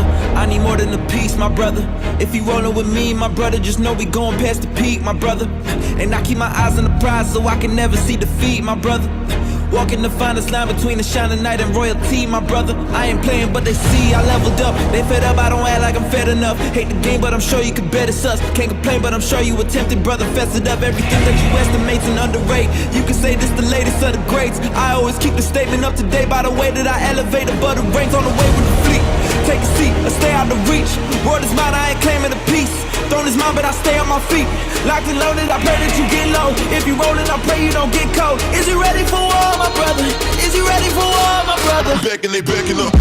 brother. I need more than a piece, my brother. If you rollin' with me, my brother, just know we going past the peak, my brother. And I keep my eyes on the prize so I can never see defeat, my brother. Walking the finest line between the shining night and royalty, my brother. I ain't playing, but they see I leveled up. They fed up, I don't act like I'm fed enough. Hate the game, but I'm sure you could bet it's us. Can't complain, but I'm sure you attempted, brother. Fested up everything that you estimates and underrate. You can say this the latest of the greats. I always keep the statement up to date by the way that I elevate above the ranks on the way with the fleet. Take a seat or stay out of reach. Word is mine, I ain't claiming a piece. Throne is mine, but I stay on my feet. Locked and loaded, I pray that you get low. If you rollin', I pray you don't get cold. Is you ready for war, my brother? Is you ready for war, my brother? Backing, they backing up.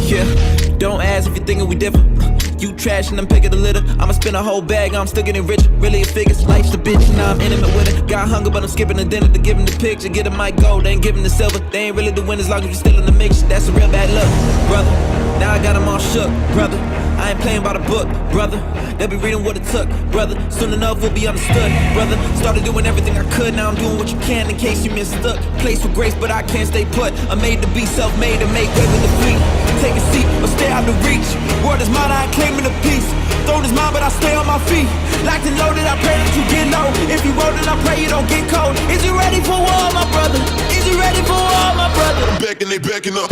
Yeah, don't ask if you're thinking we different. You trash and I'm picking the litter. I'ma spend a whole bag, I'm still getting rich. Really it figures, life's the bitch, now I'm intimate with it. Got hunger but I'm skipping the dinner to give him the picture. Get a mic gold, they ain't giving the silver. They ain't really the winners long as you still in the mix. That's a real bad luck, brother. Now I got them all shook, brother. I ain't playing by the book, brother. They'll be reading what it took, brother. Soon enough we'll be understood, brother. Started doing everything I could, now I'm doing what you can in case you mistook. Place for grace but I can't stay put. I'm made to be self-made and make way with the fleet. Take a seat or stay out of reach. Word is mine, I ain't claiming a piece. Throne is mine, but I stay on my feet. Locked and loaded, I pray that you get low. If you rollin', I pray you don't get cold. Is you ready for war, my brother? Is you ready for war, my brother? Backing, they backing up.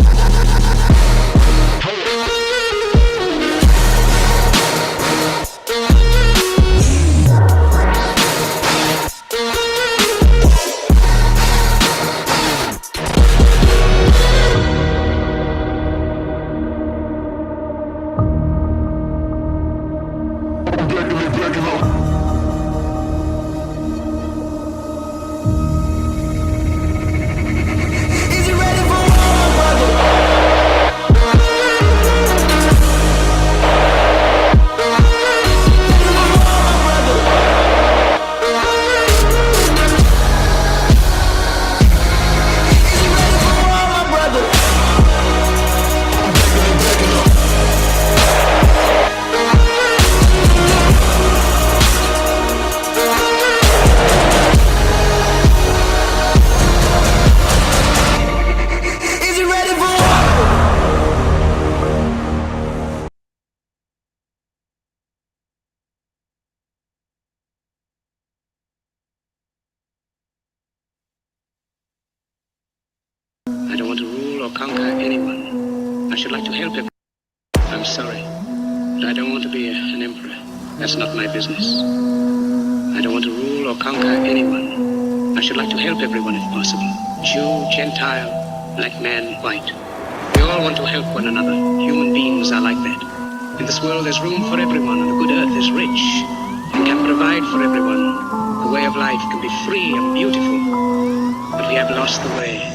I don't want to rule or conquer anyone. I should like to help everyone. I'm sorry, but I don't want to be an emperor. That's not my business. I don't want to rule or conquer anyone. I should like to help everyone if possible. Jew, Gentile, black man, white. We all want to help one another. Human beings are like that. In this world there's room for everyone, and the good earth is rich and can provide for everyone. The way of life can be free and beautiful, but we have lost the way.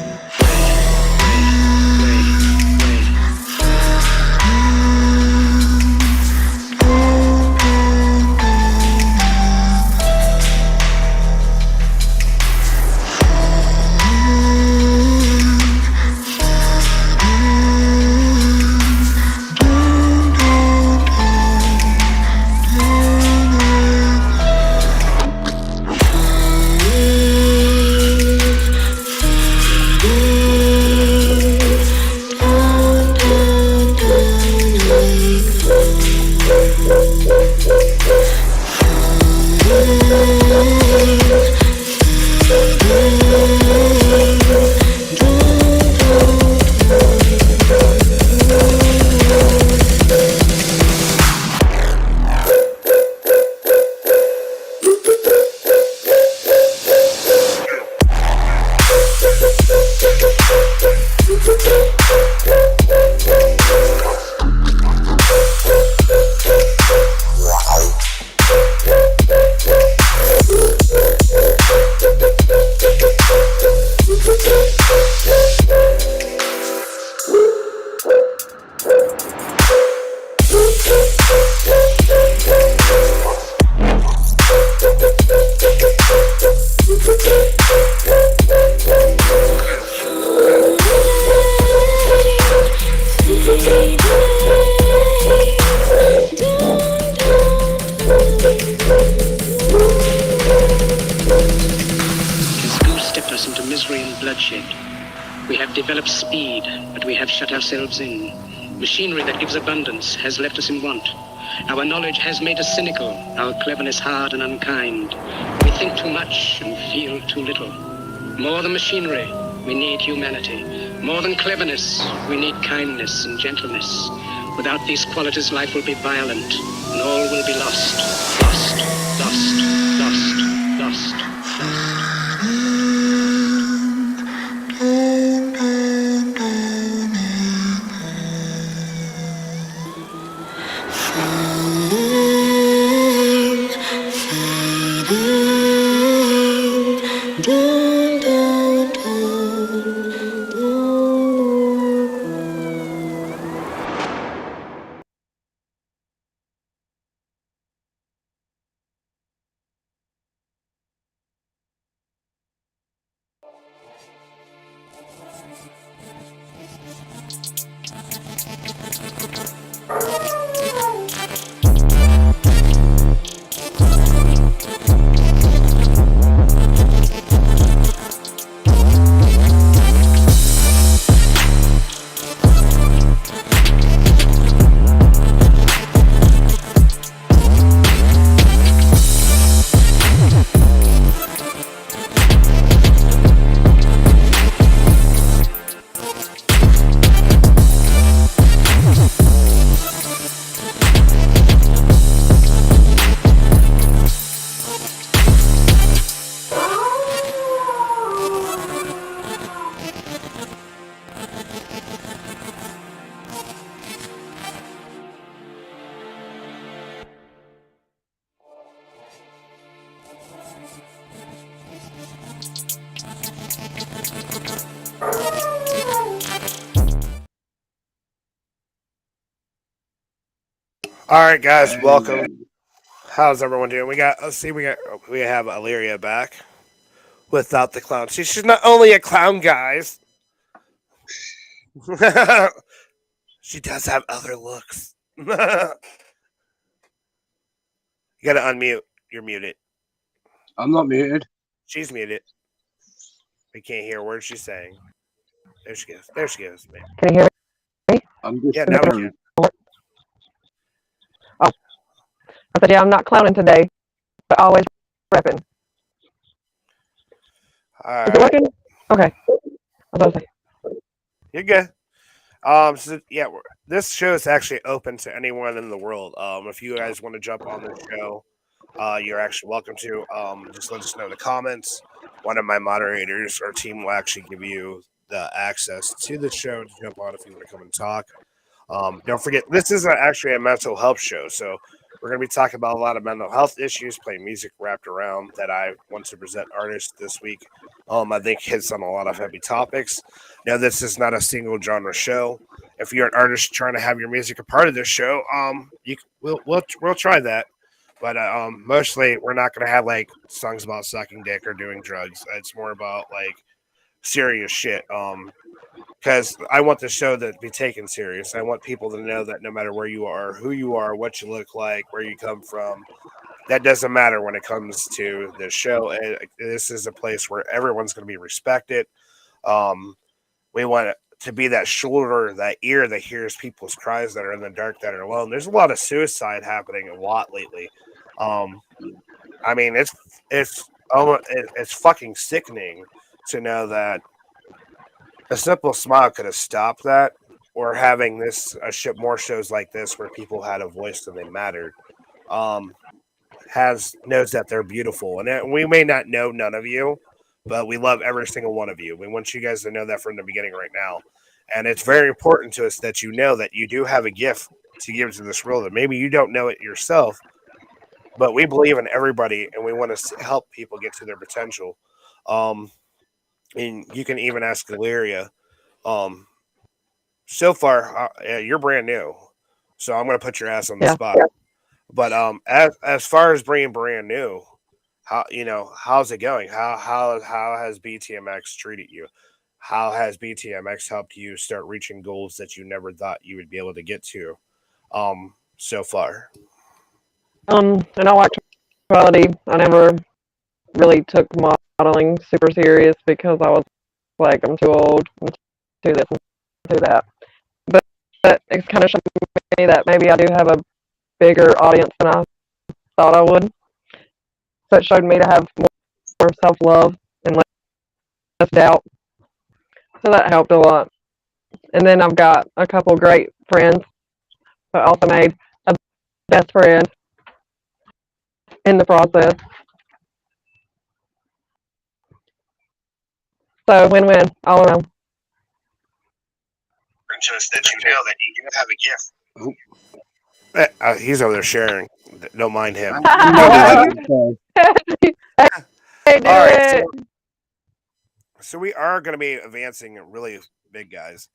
We have developed speed, but we have shut ourselves in. Machinery that gives abundance has left us in want. Our knowledge has made us cynical, our cleverness hard and unkind. We think too much and feel too little. More than machinery, we need humanity. More than cleverness, we need kindness and gentleness. Without these qualities, life will be violent, and all will be lost. Lost, lost, lost, lost, lost. All right, guys, welcome. How's everyone doing? We have Illyria back without the clown. She's not only a clown, guys. She does have other looks. You gotta unmute. You're muted. I'm not muted. She's muted. We can't hear a word she's saying. There she goes. There she goes, man. Can you hear me? I'm just Yeah, now we can. Oh, I said, yeah, I'm not clowning today, but always repping. All Is it right. working? Okay. I was about to say. You're good. So yeah, this show is actually open to anyone in the world. If you guys want to jump on the show, you're actually welcome to. Just let us know in the comments. One of my moderators or team will actually give you the access to the show to jump on if you want to come and talk. Don't forget, this is actually a mental health show, so we're going to be talking about a lot of mental health issues, playing music wrapped around that I want to present artists this week. I think hits on a lot of heavy topics. Now, this is not a single genre show. If you're an artist trying to have your music a part of this show, we'll try that. But mostly, we're not going to have like songs about sucking dick or doing drugs. It's more about like serious shit. Because I want the show to be taken serious. I want people to know that no matter where you are, who you are, what you look like, where you come from, that doesn't matter when it comes to this show. This is a place where everyone's going to be respected. We want it to be that shoulder, that ear that hears people's cries that are in the dark, that are alone. There's a lot of suicide happening a lot lately. I mean, it's fucking sickening to know that a simple smile could have stopped that, or having more shows like this where people had a voice and they mattered. Knows that they're beautiful, and we may not know none of you, but we love every single one of you. We want you guys to know that from the beginning right now, and it's very important to us that you know that you do have a gift to give to this world, and maybe you don't know it yourself, but we believe in everybody, and we want to help people get to their potential. And you can even ask Illyria. So far, you're brand new, so I'm going to put your ass on the spot. Yeah. But as far as being brand new, how's it going? How has BTMX treated you? How has BTMX helped you start reaching goals that you never thought you would be able to get to? So far. In all actuality, I never really took modeling super serious because I was like, I'm too old, I'm do this and do that. But it's kind of showing me that maybe I do have a bigger audience than I thought I would. So it showed me to have more self-love and less doubt. So that helped a lot. And then I've got a couple great friends, but also made a best friend in the process. So win-win all around. Just that you know that you do have a gift. He's over there sharing. Don't mind him. Hey, do All right, it. so we are going to be advancing really big guys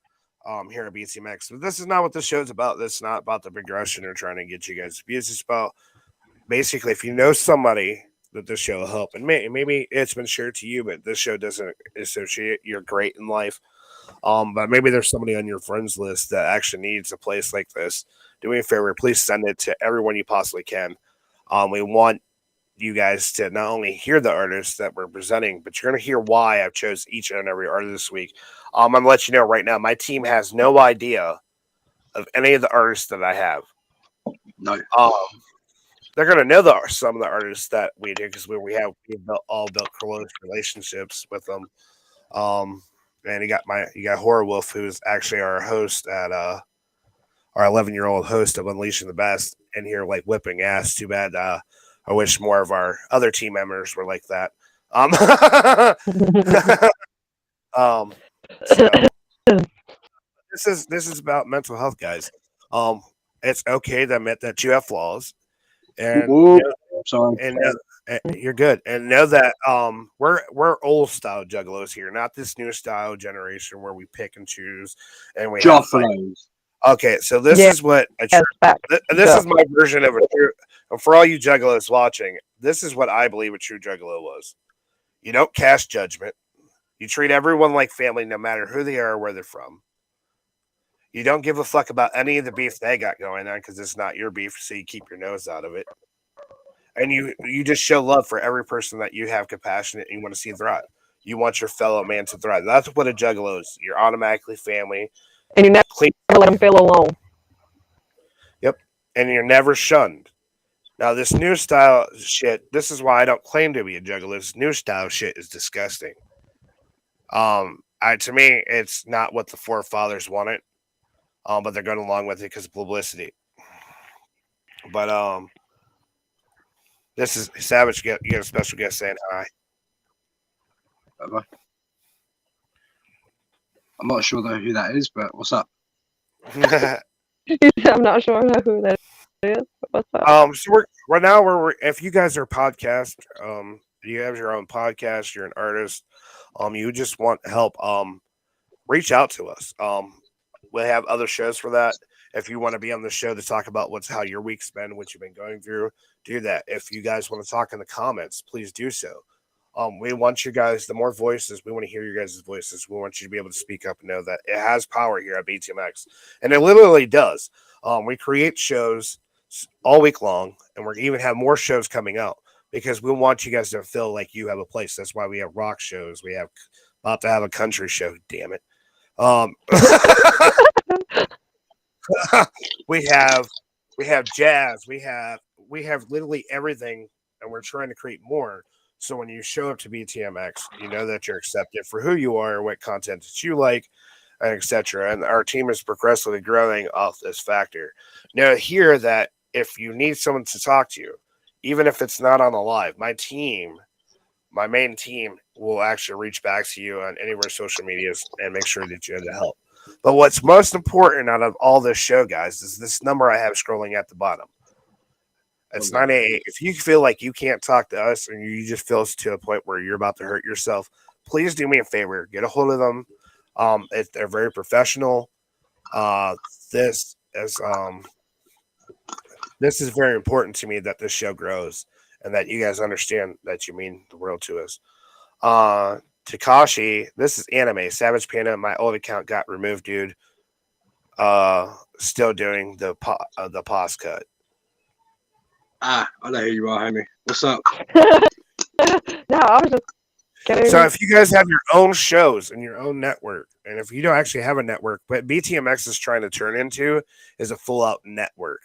here at BCMX. But this is not what this show's about. This is not about the progression or trying to get you guys views. It's about basically if you know somebody that this show will help, and maybe it's been shared to you, but this show doesn't associate you're great in life. But maybe there's somebody on your friends list that actually needs a place like this. Do me a favor, please send it to everyone you possibly can. We want you guys to not only hear the artists that we're presenting, but you're going to hear why I've chose each and every artist this week. I'm going to let you know right now, my team has no idea of any of the artists that I have. No. They're going to know some of the artists that we do because we've all built close relationships with them. And you got Horror Wolf, who's actually our host at our 11-year-old host of Unleashing the Best, and here like whipping ass. Too bad. I wish more of our other team members were like that. So this is about mental health, guys. It's okay to admit that you have flaws, and Sorry. and you're good, and know that we're old style juggalos here, not this new style generation where we pick and choose and we have Joffalos. Okay, so this is what this is my version of a true. And for all you juggalos watching, this is what I believe a true juggalo was. You don't cast judgment. You treat everyone like family, no matter who they are or where they're from. You don't give a fuck about any of the beef they got going on because it's not your beef, so you keep your nose out of it. And you just show love for every person that you have compassion and you want to see thrive. You want your fellow man to thrive. That's what a juggalo is. You're automatically family. And you never let them feel alone. Yep. And you're never shunned. Now, this new style shit, this is why I don't claim to be a juggalo. This new style shit is disgusting. To me, it's not what the forefathers wanted. But they're going along with it because of publicity. But this is Savage. You got a special guest saying hi. I'm not sure though who that is, but what's up? I'm not sure who that is. But what's up? So right now if you guys are a podcast, you have your own podcast, you're an artist, you just want help, reach out to us. We have other shows for that. If you want to be on the show to talk about how your week's been, what you've been going through, do that. If you guys want to talk in the comments, please do so. We want you guys, the more voices, we want to hear your guys' voices. We want you to be able to speak up and know that it has power here at BTMX. And it literally does. We create shows all week long, and we're even have more shows coming out because we want you guys to feel like you have a place. That's why we have rock shows. We have about to have a country show. Damn it. we have jazz. We have literally everything, and we're trying to create more. So when you show up to BTMX, you know that you're accepted for who you are, what content that you like, and etc. And our team is progressively growing off this factor. Now, hear that if you need someone to talk to you, even if it's not on a live, my main team will actually reach back to you on any of our social medias and make sure that you have the help. But what's most important out of all this show, guys, is this number I have scrolling at the bottom. It's 988. If you feel like you can't talk to us and you just feel to a point where you're about to hurt yourself, please do me a favor. Get a hold of them. They're very professional. This is very important to me that this show grows and that you guys understand that you mean the world to us. Takashi, this is anime. Savage Panda, my old account got removed, dude. Still doing the pause cut. I know who you are, homie. What's up? No, I was So if you guys have your own shows and your own network, and if you don't actually have a network, what BTMX is trying to turn into is a full out network.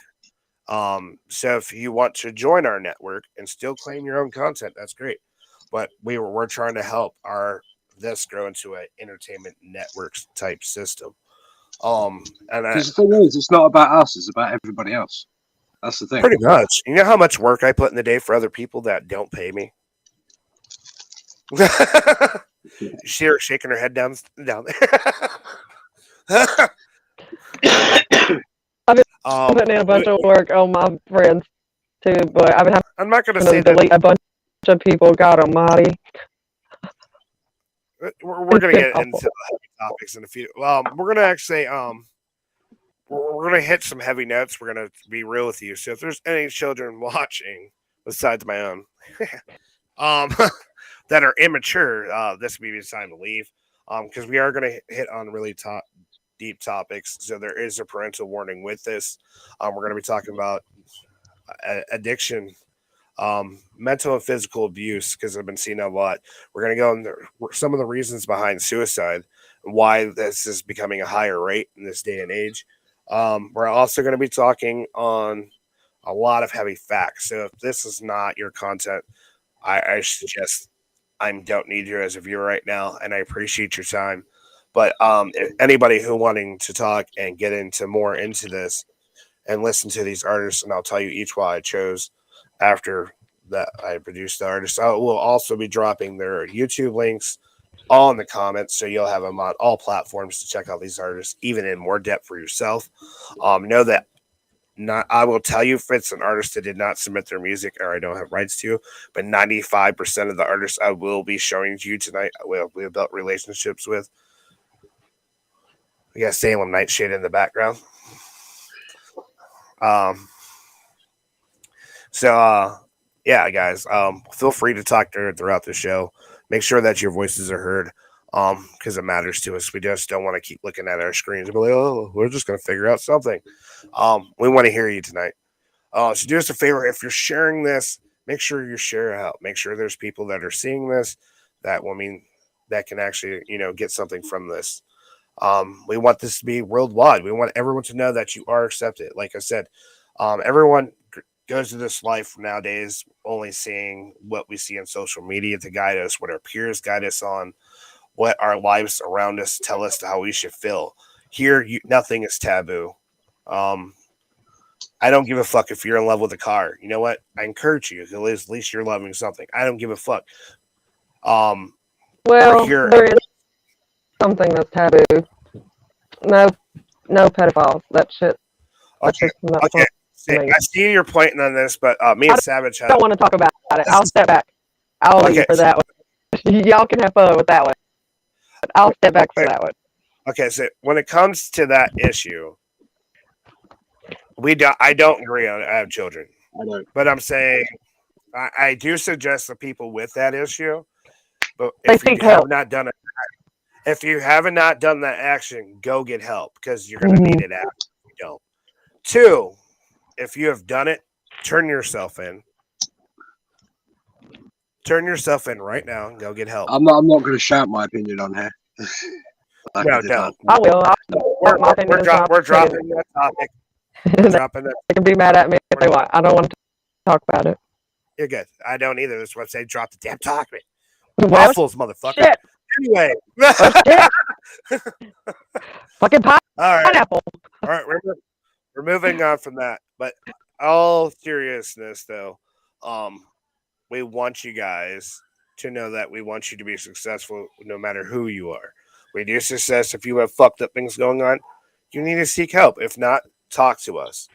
So if you want to join our network and still claim your own content, that's great. But we're trying to help this grow into an entertainment networks type system. And Because the thing is, it's not about us; it's about everybody else. That's the thing. pretty much, you know how much work I put in the day for other people that don't pay me. She shaking her head down there. I've been putting in a bunch of work on my friends too, but I've been having I'm not going to to say delete a bunch of people. God Almighty. we're going to get into the heavy topics in a few. We're going to actually we're going to hit some heavy notes. We're going to be real with you. So if there's any children watching besides my own, that are immature, this would be the time to leave. Because we are going to hit on really deep topics. So there is a parental warning with this. We're going to be talking about addiction, mental and physical abuse, because I've been seeing a lot. We're going to go into some of the reasons behind suicide and why this is becoming a higher rate in this day and age. We're also going to be talking on a lot of heavy facts. So if this is not your content, I suggest I don't need you as a viewer right now, and I appreciate your time. But anybody who wanting to talk and get into more into this and listen to these artists, and I'll tell you each why I chose after that I produced the artists. I will also be dropping their YouTube links all in the comments, so you'll have them on all platforms to check out these artists, even in more depth for yourself. Know that I will tell you if it's an artist that did not submit their music or I don't have rights to, but 95% of the artists I will be showing to you tonight, we have built relationships with. We got Salem Nightshade in the background. Yeah, guys, feel free to talk throughout the show. Make sure that your voices are heard, because it matters to us. We just don't want to keep looking at our screens and be like, oh, we're just going to figure out something. We want to hear you tonight. So do us a favor, if you're sharing this, make sure you share it out. Make sure there's people that are seeing this that will mean that can actually, get something from this. We want this to be worldwide. We want everyone to know that you are accepted. Like I said, everyone goes to this life nowadays only seeing what we see on social media to guide us, what our peers guide us on, what our lives around us tell us how we should feel. Here, nothing is taboo. I don't give a fuck if you're in love with a car. You know what? I encourage you. At least you're loving something. I don't give a fuck. Well, there is something that's taboo. No pedophiles. That shit. Okay. I see you're pointing on this, but me and Savage don't want to talk about it. I'll step back. I'll leave for that one. Y'all can have fun with that one. But I'll step back for that one. Okay, so when it comes to that issue, I don't agree on I have children. I don't. But I'm saying I do suggest the people with that issue. But if you have not done it, if you haven't not done that action, go get help because you're going to need it after you don't. 2, if you have done it, turn yourself in. Turn yourself in right now and go get help. I'm not going to shout my opinion on here. No, don't. I will. We're dropping that topic. They can be mad at me if they want. I don't want to talk about it. You're good. I don't either. That's why I say drop the damn topic. Well, Waffles, motherfucker. Shit. Anyway. Fucking pineapple. All right. We're moving on from that. But all seriousness, though, we want you guys to know that we want you to be successful no matter who you are. We do success if you have fucked up things going on. You need to seek help. If not, talk to us.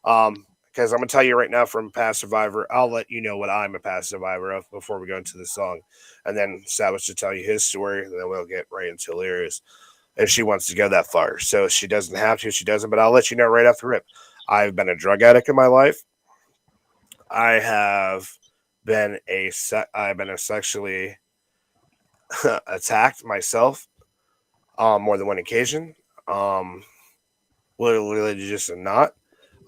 Because I'm going to tell you right now from past survivor, I'll let you know what I'm a past survivor of before we go into the song. And then Savage to tell you his story, and then we'll get right into Lyria's if she wants to go that far. So she doesn't have to, she doesn't, but I'll let you know right off the rip. I've been a drug addict in my life. I have been a sexually attacked myself on more than one occasion. Whether religious or not.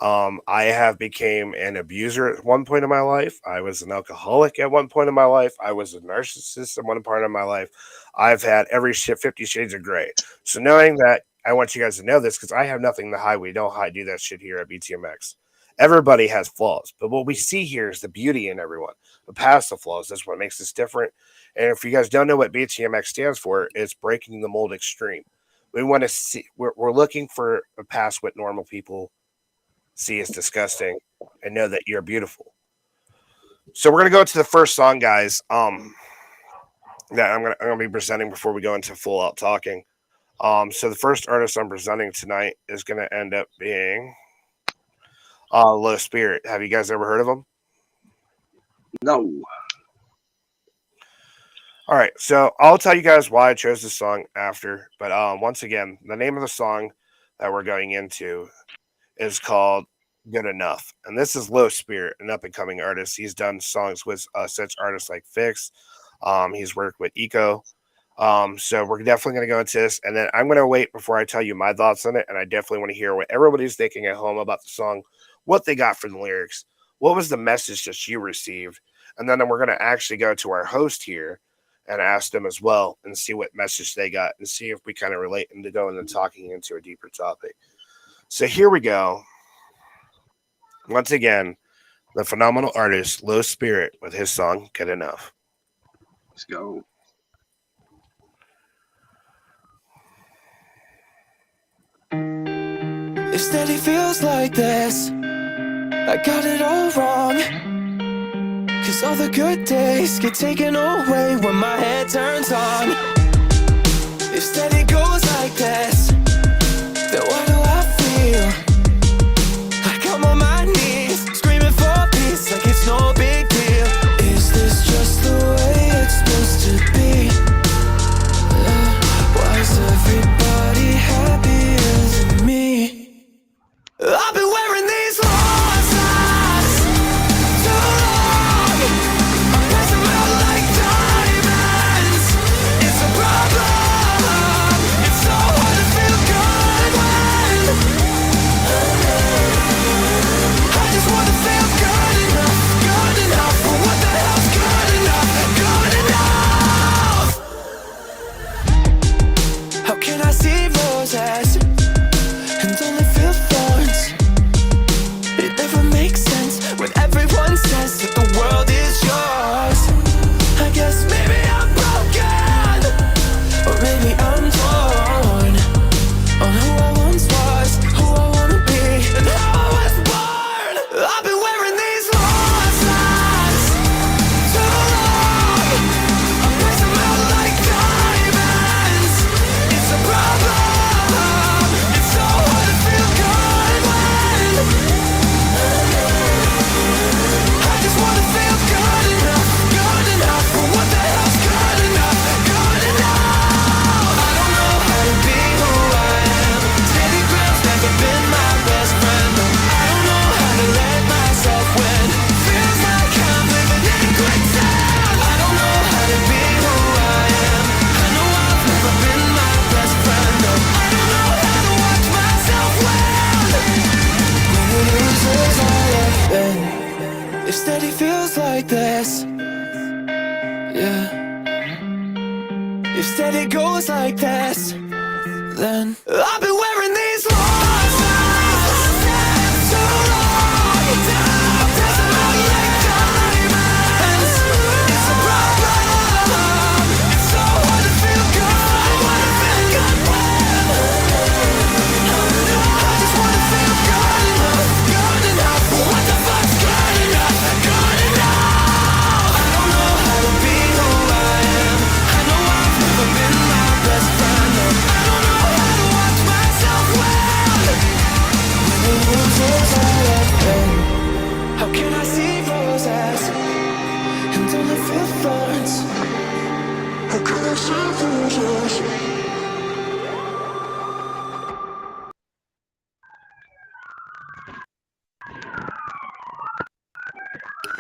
I have became an abuser at one point in my life. I was an alcoholic at one point in my life. I was a narcissist at one part of my life. I've had every shit 50 shades of gray. So knowing that, I want you guys to know this because I have nothing to hide. We don't do that shit here at BTMX. Everybody has flaws, but what we see here is the beauty in everyone. But past the flaws, that's what makes us different. And if you guys don't know what BTMX stands for, it's breaking the mold extreme. We want to see. We're looking for a past what normal people see as disgusting and know that you're beautiful. So we're gonna go to the first song, guys. That I'm gonna be presenting before we go into full out talking. So the first artist I'm presenting tonight is gonna end up being Low Spirit. Have you guys ever heard of him? No. All right, so I'll tell you guys why I chose this song after. But once again, the name of the song that we're going into is called Good Enough. And this is Low Spirit, an up and coming artist. He's done songs with such artists like Fix. He's worked with Eco. So we're definitely going to go into this. And then I'm going to wait before I tell you my thoughts on it. And I definitely want to hear what everybody's thinking at home about the song, what they got from the lyrics, what was the message that you received. And then we're going to actually go to our host here and ask them as well and see what message they got and see if we kind of relate into going and talking into a deeper topic. So here we go. Once again, the phenomenal artist Low Spirit with his song Good Enough. Let's go. If steady feels like this, I got it all wrong. Cause all the good days get taken away when my head turns on. If steady goes like this, then why do I feel like I'm on my knees, screaming for peace like it's no big deal? Is this just the way it's supposed to be? Why is everybody happier than me? I've been wearing these lost eyes too long. I press them out like diamonds. It's a problem. It's so hard to feel good when I just want to feel good enough. Good enough for what the hell's good enough? Good enough. How can I see roses and only feel thorns? It never makes sense when everyone says that the world is yours. I guess maybe I'm broken, or maybe I'm torn on who I once was, who I wanna be, and how I was born. I've been wearing these lost eyes too long. I press them out like diamonds. It's a problem. It's so hard to feel good when I just wanna feel good enough for what the hell's good enough, good enough. I don't know how to be who I am. Steady ground's never been my best friend. No, I don't know how to let myself win. Feels like I'm living in quicksand. I don't know how to be who I am. I know I've never been my best friend. No, I don't know how to watch myself win. When it loses all I've been. If steady feels like this, yeah. If steady goes like this, then I've been wearing these lost eyes too long. I press them out like diamonds. It's a problem. It's so hard to feel good. I wanna feel good when I just wanna feel good enough for what the fuck's good enough, good enough. I don't know how to be who I am. I know I've never been my best friend. No, I don't know how to watch myself well. When it loses all I've been. How can I see roses and only feel thorns? How can I see roses?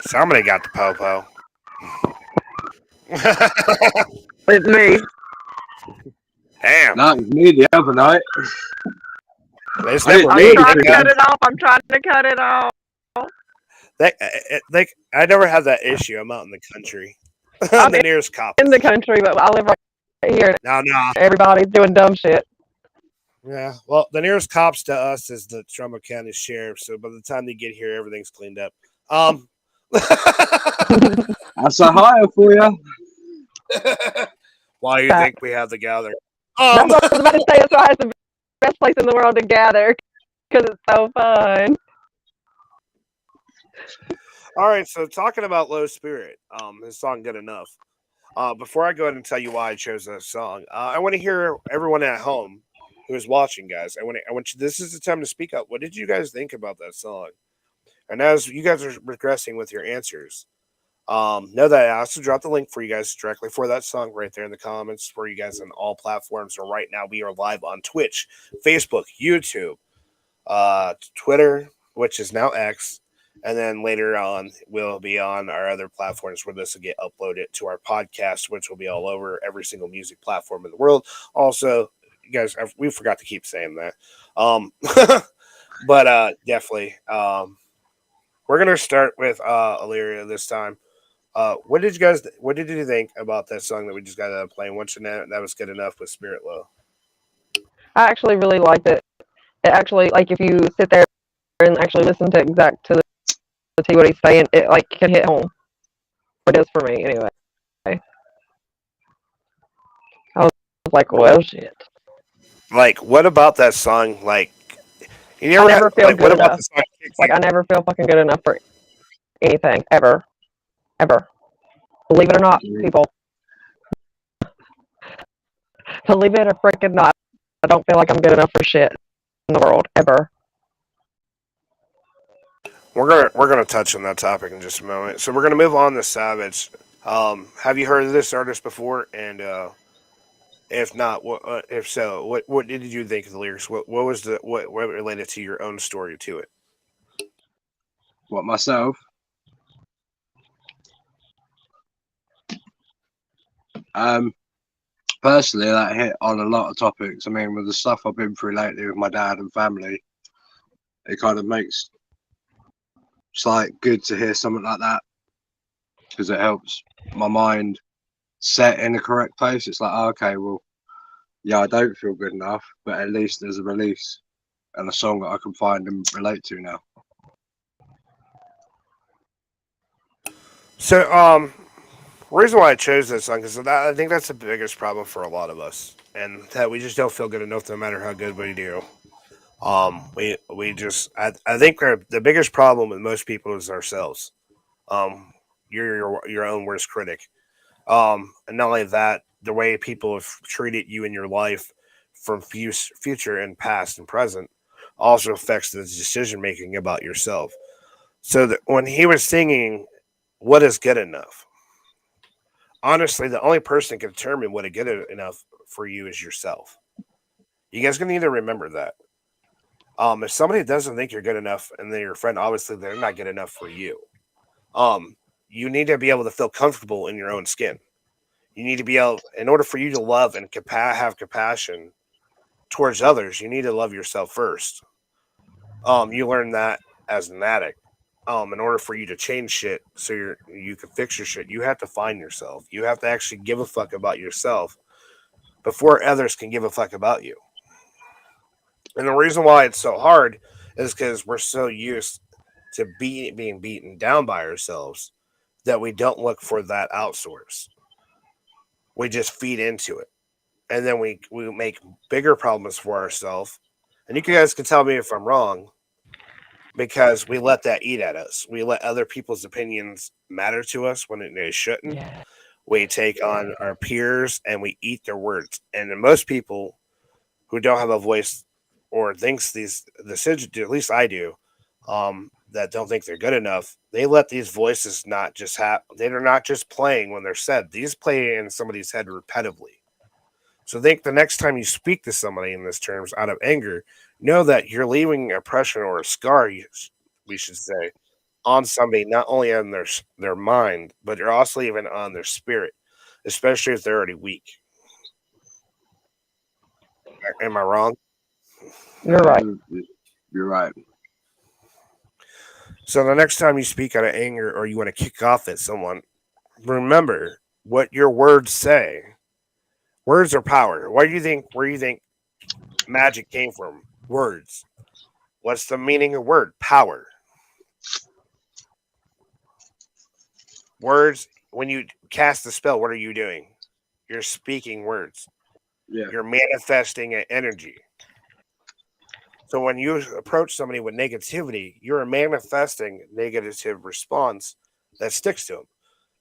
Somebody got the po-po. It's me. Damn. No, it was me the other night. It's I never didn't- I'm I me. didn't trying to think cut it off. I'm trying to cut it off. I never had that issue. I'm out in the country. I'm The nearest cop in is the country, but I live right here. no, no. Everybody's doing dumb shit. Yeah. Well, the nearest cops to us is the Trumbull County Sheriff. So by the time they get here, everything's cleaned up. That's a hire for you. Why do you think we have the gather? That's what I was about to say. That's why it's the best place in the world to gather because it's so fun. All right. So talking about Low Spirit, his song "Good Enough." Before I go ahead and tell you why I chose that song, I want to hear everyone at home who is watching, guys. I want you. This is the time to speak up. What did you guys think about that song? And as you guys are regressing with your answers, know that I also dropped the link for you guys directly for that song right there in the comments for you guys on all platforms. Or right now, we are live on Twitch, Facebook, YouTube, Twitter, which is now X. And then later on, we'll be on our other platforms where this will get uploaded to our podcast, which will be all over every single music platform in the world. Also, you guys, we forgot to keep saying that. But definitely, we're gonna start with Illyria this time. What did you think about that song that we just got playing? Once and that was good enough with Spirit Low. I actually really liked it. It actually, like, if you sit there and actually listen to the T what he's saying, it like can hit home. It is for me anyway. I was like, well, shit. Like, what about that song? Like, you I never never feel like, what good about enough. the song? Like, I never feel fucking good enough for anything ever, ever. Believe it or not, people. Believe it or freaking not, I don't feel like I'm good enough for shit in the world ever. We're gonna touch on that topic in just a moment. So we're gonna move on to Savage. Have you heard of this artist before? And if not, if so, what did you think of the lyrics? What was what related to your own story to it? What, myself? Personally, that hit on a lot of topics. I mean, with the stuff I've been through lately with my dad and family, it kind of makes it's like good to hear something like that because it helps my mind set in the correct place. It's like, oh, okay, well, yeah, I don't feel good enough, but at least there's a release and a song that I can find and relate to now. So, reason why I chose this song is that I think that's the biggest problem for a lot of us, and that we just don't feel good enough no matter how good we do. We just I think the biggest problem with most people is ourselves. You're your own worst critic. And not only that, the way people have treated you in your life from future and past and present also affects the decision making about yourself. So that when he was singing, "What is good enough?" Honestly, the only person can determine what is good enough for you is yourself. You guys gonna need to remember that. If somebody doesn't think you're good enough, and they're your friend, obviously they're not good enough for you. You need to be able to feel comfortable in your own skin. You need to be able, in order for you to love and have compassion towards others, you need to love yourself first. You learn that as an addict. In order for you to change shit, so you can fix your shit, you have to find yourself. You have to actually give a fuck about yourself before others can give a fuck about you. And the reason why it's so hard is because we're so used to being beaten down by ourselves that we don't look for that outsource. We just feed into it, and then we make bigger problems for ourselves. And you guys can tell me if I'm wrong, because we let that eat at us. We let other people's opinions matter to us when they shouldn't. Yeah. We take on our peers and we eat their words. And most people who don't have a voice or thinks these decisions, at least I do, that don't think they're good enough, they let these voices not just they're not just playing when they're said. These play in somebody's head repetitively. So think the next time you speak to somebody in this terms out of anger, know that you're leaving a impression or a scar, we should say, on somebody, not only on their mind, but you're also even on their spirit, especially if they're already weak. Am I wrong? You're right. You're right. So the next time you speak out of anger or you want to kick off at someone, remember what your words say. Words are power. Where do you think magic came from? Words. What's the meaning of word? Power. Words, when you cast a spell, what are you doing? You're speaking words. Yeah. You're manifesting an energy. So when you approach somebody with negativity, you're manifesting negative response that sticks to them.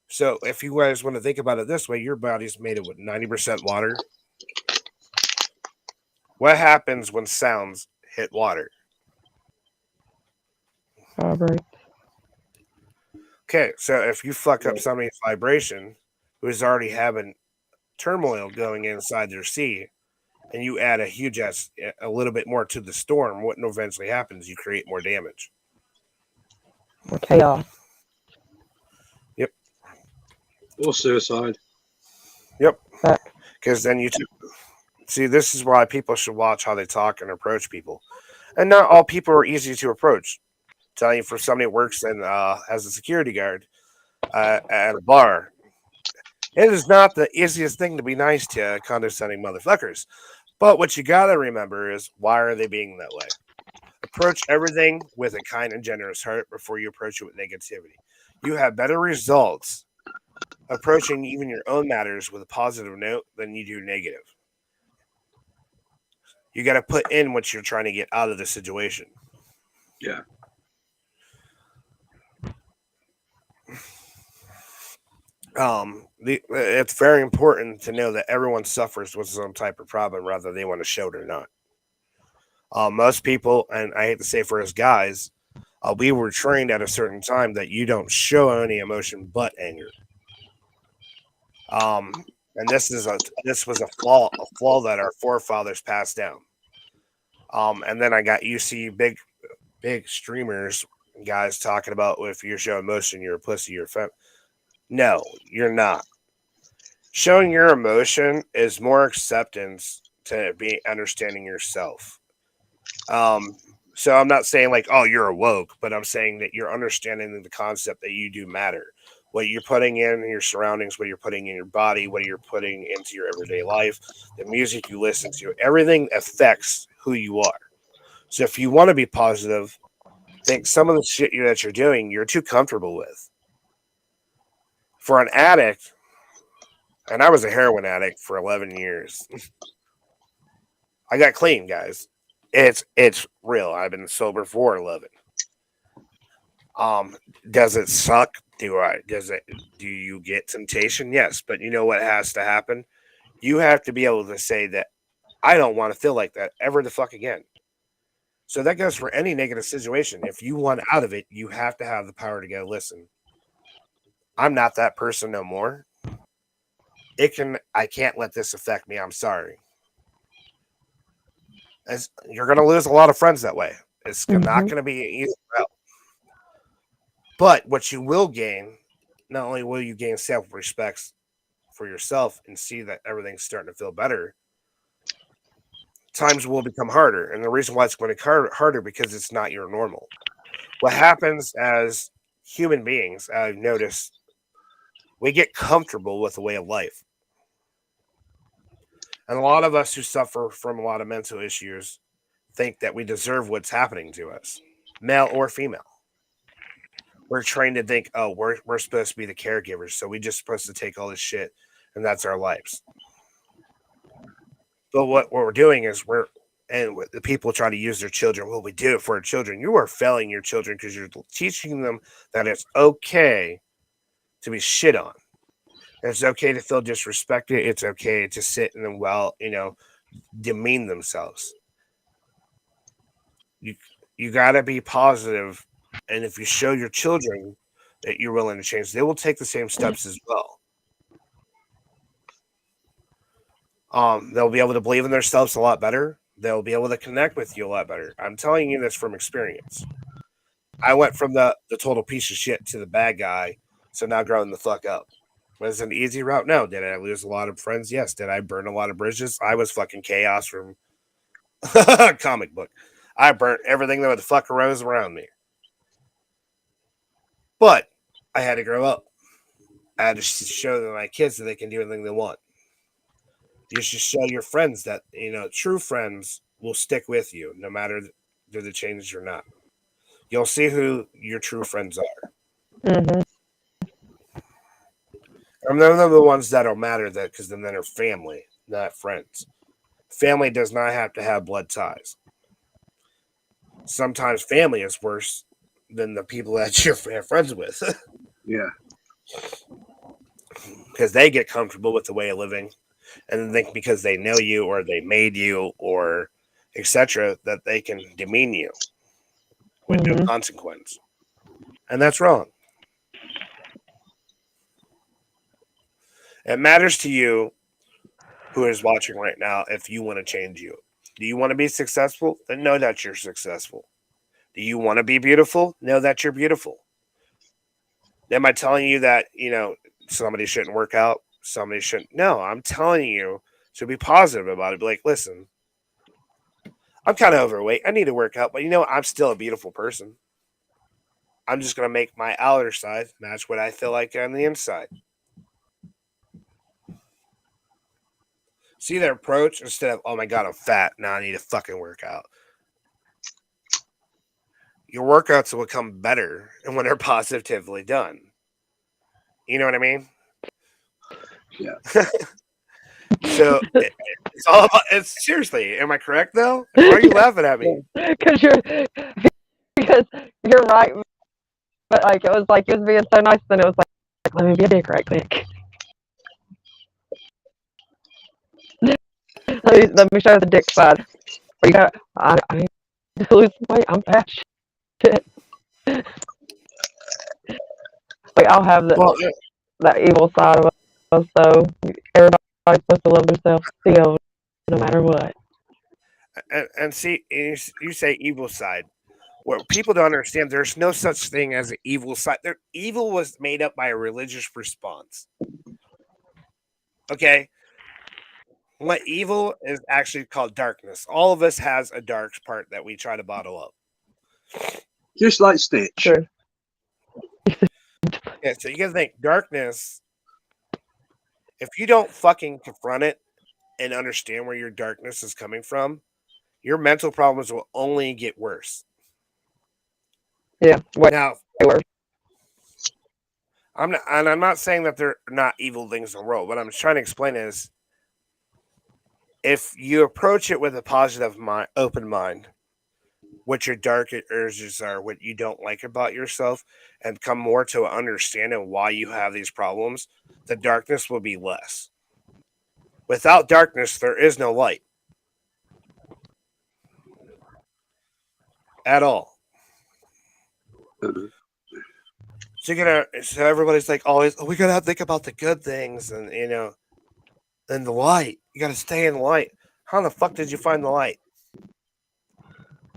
So if you guys want to think about it this way, your body's made it with 90% water. What happens when sounds hit water? Vibrate. Okay, so if you fuck up somebody's vibration who's already having turmoil going inside their sea, and you add a little bit more to the storm, what eventually happens? You create more damage. Or chaos. Yep. Or suicide. Yep. Back. Because then see, this is why people should watch how they talk and approach people. And not all people are easy to approach. Telling you, for somebody that works as a security guard at a bar, it is not the easiest thing to be nice to condescending motherfuckers. But what you gotta remember is, why are they being that way? Approach everything with a kind and generous heart before you approach it with negativity. You have better results approaching even your own matters with a positive note than you do negative. You got to put in what you're trying to get out of the situation. Yeah. It's very important to know that everyone suffers with some type of problem, whether they want to show it or not. Most people, and I hate to say for us guys, we were trained at a certain time that you don't show any emotion but anger. And this was a flaw that our forefathers passed down. And then you see big streamers and guys talking about, if you show emotion, you're a pussy, you're a fem. No, you're not. Showing your emotion is more acceptance to be understanding yourself. So I'm not saying like, oh, you're awoke, but I'm saying that you're understanding the concept that you do matter. What you're putting in your surroundings, what you're putting in your body, what you're putting into your everyday life, the music you listen to, everything affects who you are. So if you want to be positive, think some of the shit that you're doing, you're too comfortable with. For an addict, and I was a heroin addict for 11 years. I got clean, guys. It's real. I've been sober for 11. Does it suck? Do you get temptation? Yes, but you know what has to happen? You have to be able to say that I don't want to feel like that ever the fuck again. So that goes for any negative situation. If you want out of it, you have to have the power to go, listen, I'm not that person no more. I can't let this affect me. I'm sorry. You're going to lose a lot of friends that way. It's not going to be an easy route. But what you will gain, not only will you gain self-respect for yourself and see that everything's starting to feel better, times will become harder. And the reason why it's going to be harder because it's not your normal. What happens as human beings, I've noticed, we get comfortable with a way of life. And a lot of us who suffer from a lot of mental issues think that we deserve what's happening to us, male or female. We're trained to think, oh, we're supposed to be the caregivers, so we're just supposed to take all this shit, and that's our lives. But what we're doing is the people try to use their children. Well, we do it for our children. You are failing your children because you're teaching them that it's okay to be shit on. It's okay to feel disrespected. It's okay to sit and demean themselves. You got to be positive, and if you show your children that you're willing to change, they will take the same steps as well. They'll be able to believe in themselves a lot better. They'll be able to connect with you a lot better. I'm telling you this from experience. I went from the total piece of shit to the bad guy, so now growing the fuck up. Was it an easy route? No. Did I lose a lot of friends? Yes. Did I burn a lot of bridges? I was fucking chaos from Comic book. I burnt everything that would fuck arose around me. But I had to grow up. I had to show my kids that they can do anything they want. You should show your friends that, true friends will stick with you no matter do the changes or not. You'll see who your true friends are. Hmm. And they're the ones that'll matter that because then they're family, not friends. Family does not have to have blood ties. Sometimes family is worse than the people that you're friends with Yeah. because they get comfortable with the way of living and then think because they know you or they made you or etc. that they can demean you with no consequence. And that's wrong. It matters to you who is watching right now if you want to change you. Do you want to be successful? Then know that you're successful. Do you want to be beautiful? Know that you're beautiful. Am I telling you that, somebody shouldn't work out? Somebody shouldn't. No, I'm telling you to be positive about it. Be like, listen, I'm kind of overweight. I need to work out, but I'm still a beautiful person. I'm just going to make my outer side match what I feel like on the inside. See their approach instead of, oh my God, I'm fat. Now I need to fucking work out. Your workouts will become better and when they're positively done. You know what I mean? Yeah. So it's all about. It's seriously. Am I correct though? Why are you laughing at me? Because you're right. But like it was like you was being so nice, then it was like let me be a dick right quick. Let me show the dick side. But you got I need to lose weight. I'm fat shit. Like I'll have Well, that evil side of us. So everybody's supposed to love themselves still, no matter what. and see, you say evil side. What people don't understand, there's no such thing as an evil side. Evil was made up by a religious response. Okay, what evil is actually called darkness. All of us has a dark part that we try to bottle up. Just like Stitch. True. Yeah, so you gotta think darkness. If you don't fucking confront it and understand where your darkness is coming from, your mental problems will only get worse. Yeah. Way Now, worse. I'm not saying that they're not evil things in the world. What I'm trying to explain is, if you approach it with a positive mind, open mind, what your dark urges are, what you don't like about yourself, and come more to understanding why you have these problems, the darkness will be less. Without darkness, there is no light at all. Mhm. So everybody's like always, oh, we gotta think about the good things and and the light. You gotta stay in the light. How the fuck did you find the light?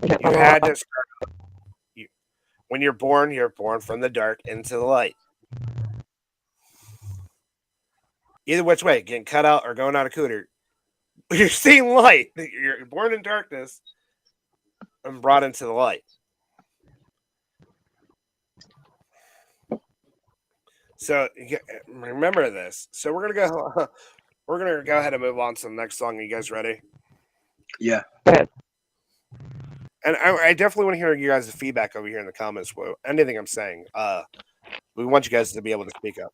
You had to start. When you're born from the dark into the light. Either which way, getting cut out or going out of cooter, you're seeing light. You're born in darkness and brought into the light. So remember this. So we're gonna go. We're gonna go ahead and move on to the next song. Are you guys ready? Yeah. Go ahead. And I definitely want to hear you guys' feedback over here in the comments. Anything I'm saying. We want you guys to be able to speak up.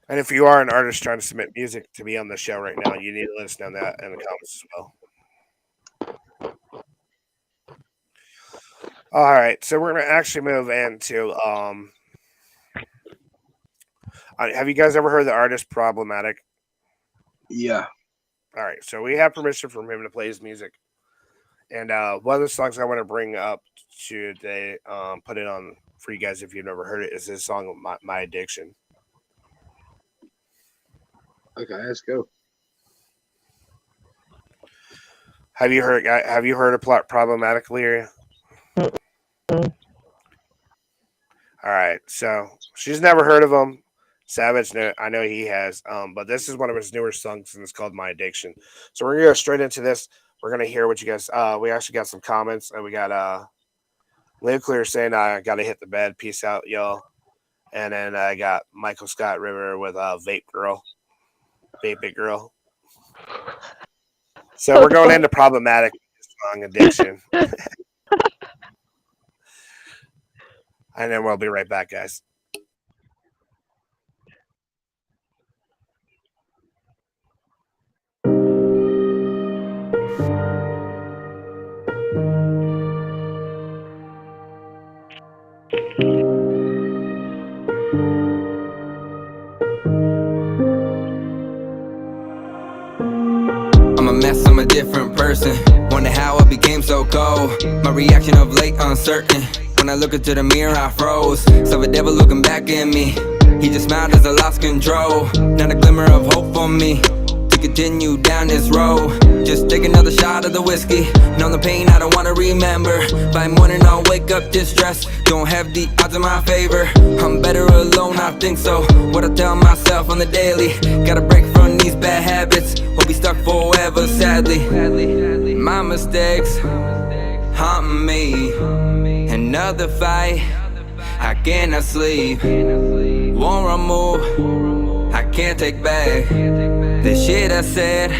And if you are an artist trying to submit music to be on the show right now, you need to let us know that in the comments as well. All right, so we're gonna actually move into. Have you guys ever heard the artist Problematic? Yeah. All right, so we have permission from him to play his music, and one of the songs I want to bring up today, put it on for you guys if you've never heard it, is his song "My Addiction." Okay, let's go. Have you heard? Of Problematic, Lyria? Mm-mm. All right, so she's never heard of him. Savage, I know he has. But this is one of his newer songs, and it's called "My Addiction." So we're gonna go straight into this. We're gonna hear what you guys. We actually got some comments, and we got Nuclear saying, "I gotta hit the bed. Peace out, y'all." And then I got Michael Scott River with Vape It Girl. So we're going into problematic song addiction. And then we'll be right back, guys. I'm a mess, I'm a different person. Wonder how I became so cold. My reaction of late uncertain. When I look into the mirror, I froze. Saw the devil looking back at me. He just smiled as I lost control. Not a glimmer of hope for me to continue down this road. Just take another shot of the whiskey. Know the pain I don't wanna remember. By morning I'll wake up distressed. Don't have the odds in my favor. I'm better alone, I think so. What I tell myself on the daily. Gotta break from these bad habits. We'll be stuck forever, sadly. My mistakes haunt me. Another fight, I cannot sleep. Won't remove, I can't take back the shit I said.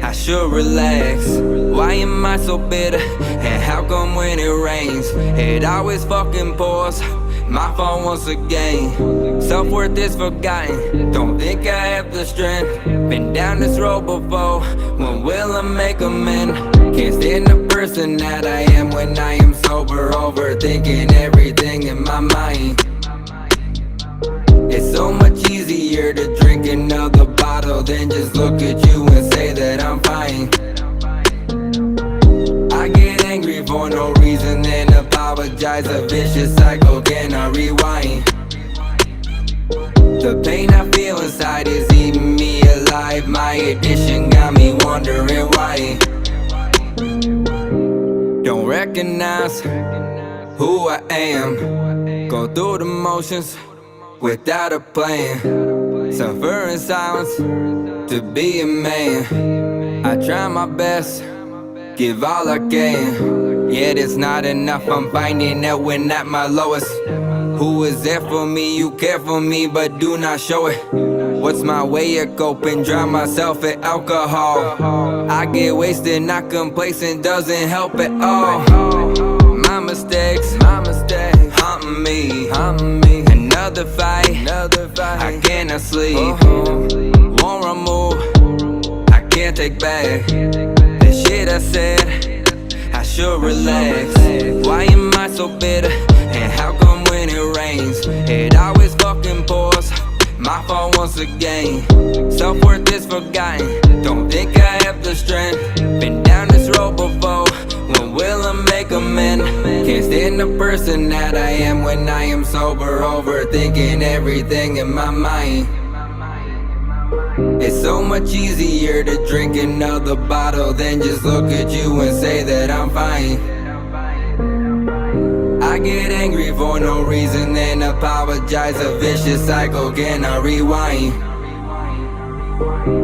I should relax. Why am I so bitter? And how come when it rains, it always fucking pours? My fault once again. Self-worth is forgotten. Don't think I have the strength. Been down this road before. When will I make amends? Can't stand the person that I am when I am sober. Overthinking everything in my mind. It's so much easier to drink another bottle than just look at you and say that I'm fine. I get angry for no reason and apologize. A vicious cycle, can I rewind? The pain I feel inside is eating me alive. My addiction got me wondering why. Don't recognize who I am. Go through the motions without a plan. Suffer in silence to be a man. I try my best, give all I can. Yet it's not enough, I'm finding that when at my lowest. Who is there for me? You care for me, but do not show it. What's my way of coping? Drown myself in alcohol. I get wasted, not complacent, doesn't help at all. My mistakes haunt me. Another fight, I cannot sleep. Won't remove, I can't take back the shit I said. I should relax. Why am I so bitter? And how come when it rains, it always fucking pours? My fault once again. Self-worth is forgotten. Don't think I have the strength. Been down this road before. When will I make amends? Can't stand the person that I am when I am sober. Overthinking everything in my mind. It's so much easier to drink another bottle than just look at you and say that I'm fine. I get angry for no reason and apologize. A vicious cycle, can I rewind?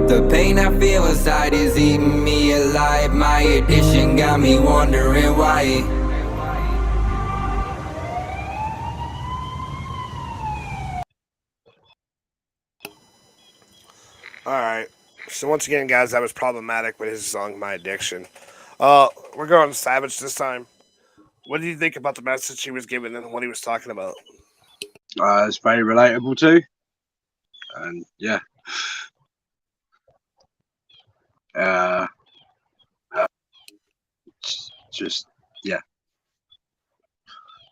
The pain I feel inside is eating me alive. My addiction got me wondering why. Alright. So once again, guys, that was problematic with his song "My Addiction." We're going Savage this time. What do you think about the message he was giving and what he was talking about? It's very relatable too, and yeah, just yeah.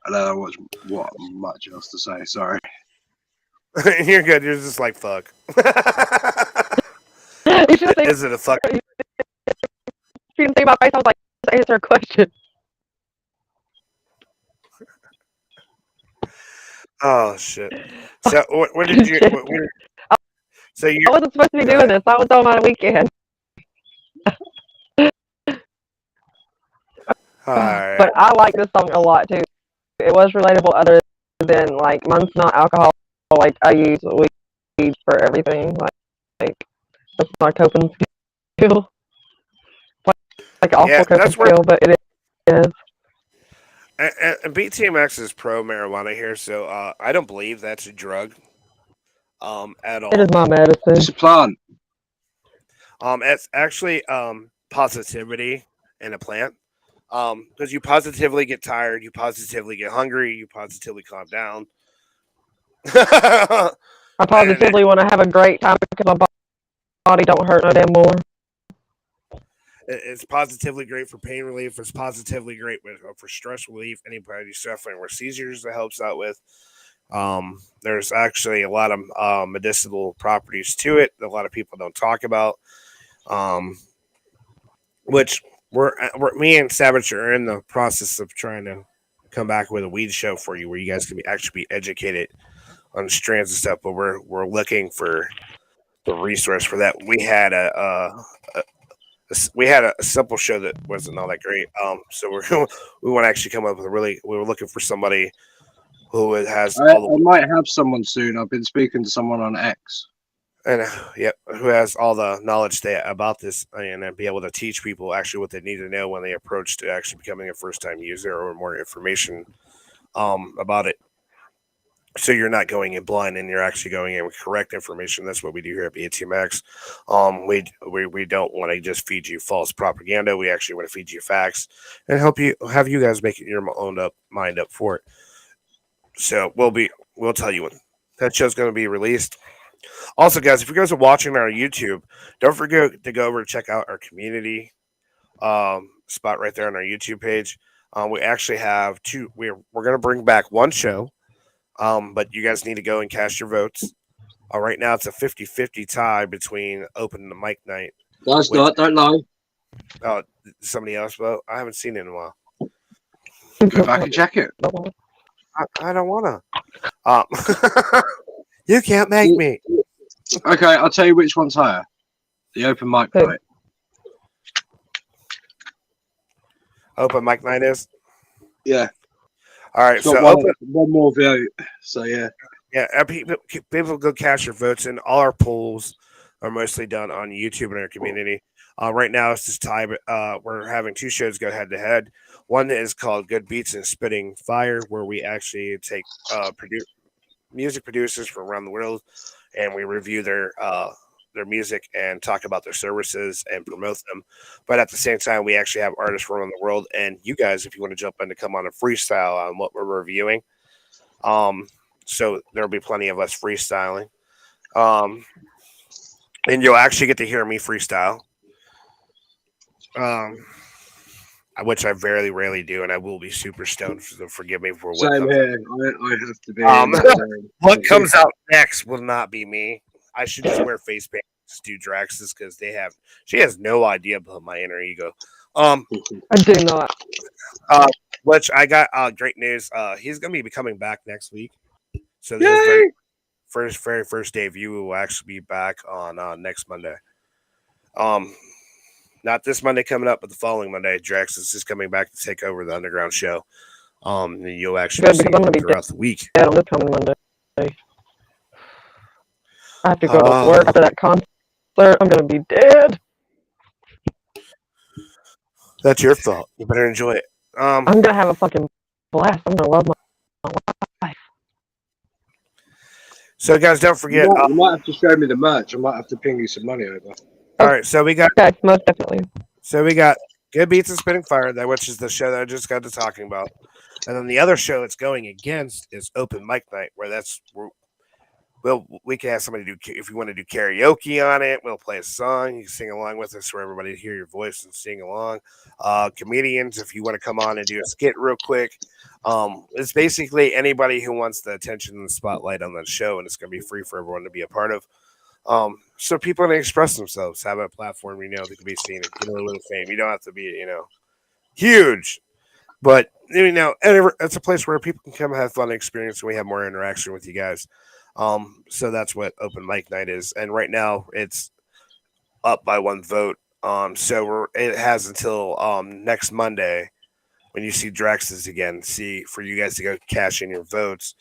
I don't know what much else to say. Sorry. You're good. You're just like, fuck. You should have Is it a fuck? seen, you didn't see my face. I was like, just answer a question. Oh shit. So what did you? So you? I wasn't supposed to be doing this. I was on my weekend. Alright. But I like this song a lot too. It was relatable other than like mine's not alcohol like I use weed for everything. Like that's my coping skill. Like awful Yeah, coping that's where skill, but it is. and BTMX is pro marijuana here, so I don't believe that's a drug at It is all. my medicine. It's a plant. It's actually positivity in a plant. Because you positively get tired, you positively get hungry, you positively calm down. I And positively want to have a great time because my body don't hurt no damn more. it's positively great for pain relief. It's positively great for stress relief. Anybody suffering with seizures, that helps out with. There's actually a lot of medicinal properties to it that a lot of people don't talk about. Um, which me and Savage are in the process of trying to come back with a weed show for you, where you guys can actually be educated on strands and stuff. But we're looking for the resource for that. We had a simple show that wasn't all that great. So we want to actually come up with we were looking for somebody who has I all the might have someone soon. I've been speaking to someone on X. and yep, who has all the knowledge about this and then be able to teach people actually what they need to know when they approach to actually becoming a first time user or more information about it. So you're not going in blind and you're actually going in with correct information. That's what we do here at BTMX. We don't want to just feed you false propaganda. We actually want to feed you facts and have you guys make your own mind up for it. So we'll tell you when that show's going to be released. Also, guys, if you guys are watching our YouTube, don't forget to go over and check out our community spot right there on our YouTube page. We actually have two. We're going to bring back one show. But you guys need to go and cast your votes. Right now, it's a 50-50 tie between Open and Mic Night. That's not, don't lie. Somebody else vote? I haven't seen it in a while. Go back and check it. I don't want to. You can't make me. Okay, I'll tell you which one's higher. The open mic night. Open Mic Night is? Yeah. All right, It's so got one more vote. So, yeah. Yeah, people go cast your votes, and all our polls are mostly done on YouTube in our community. Right now, it's just time. We're having two shows go head to head. One is called Good Beats and Spitting Fire, where we actually take music producers from around the world, and we review their music and talk about their services and promote them. But at the same time, we actually have artists from around the world, and you guys, if you want to jump in to come on a freestyle on what we're reviewing, so there'll be plenty of us freestyling. And you'll actually get to hear me freestyle. Which I very rarely do, and I will be super stoned, so forgive me for what Same comes here. I have to be. what comes out next will not be me. I should just wear face paint, just do Drax's because she has no idea about my inner ego. I do not. Which I got great news. He's gonna be coming back next week. So this very first debut will actually be back on next Monday. Not this Monday coming up, but the following Monday. Drax is just coming back to take over the underground show. And you'll actually see him throughout the week. On this coming Monday. I have to go to work after that concert. I'm gonna be dead. That's your fault. You better enjoy it. I'm gonna have a fucking blast. I'm gonna love my life. So, guys, don't forget. You might have to show me the merch. I might have to ping you some money over. All right, so we got. Okay, most definitely. So we got Good Beats and Spitting Fire, which is the show that I just got to talking about, and then the other show it's going against is Open Mic Night, where we can have somebody do, if you want to do karaoke on it, we'll play a song. You can sing along with us for everybody to hear your voice and sing along. Comedians, if you want to come on and do a skit real quick. It's basically anybody who wants the attention and the spotlight on that show, and it's going to be free for everyone to be a part of. So people can express themselves, have a platform, they can be seen, get a little bit of fame. You don't have to be, huge. But, it's a place where people can come have fun experience and we have more interaction with you guys. So that's what Open Mic Night is, and right now it's up by one vote. So it has until next Monday when you see Drax's again. For you guys to go cash in your votes.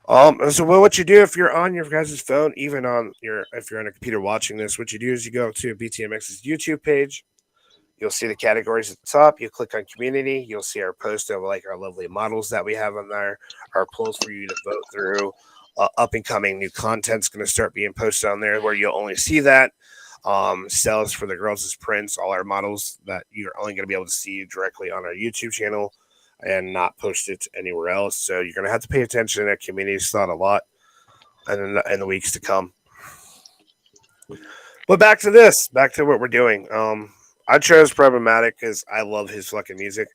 So what you do if you're on your guys' phone, even on your if you're on a computer watching this, what you do is you go to BTMX's YouTube page. You'll see the categories at the top. You click on community. You'll see our post of like our lovely models that we have on there, our polls for you to vote through. Up and coming new content's going to start being posted on there where you'll only see that. Sales for the girls' is prints, all our models that you're only going to be able to see directly on our YouTube channel and not post it anywhere else. So you're going to have to pay attention to that community's thought a lot in the weeks to come. But back to this, back to what we're doing. I chose Problematic because I love his fucking music.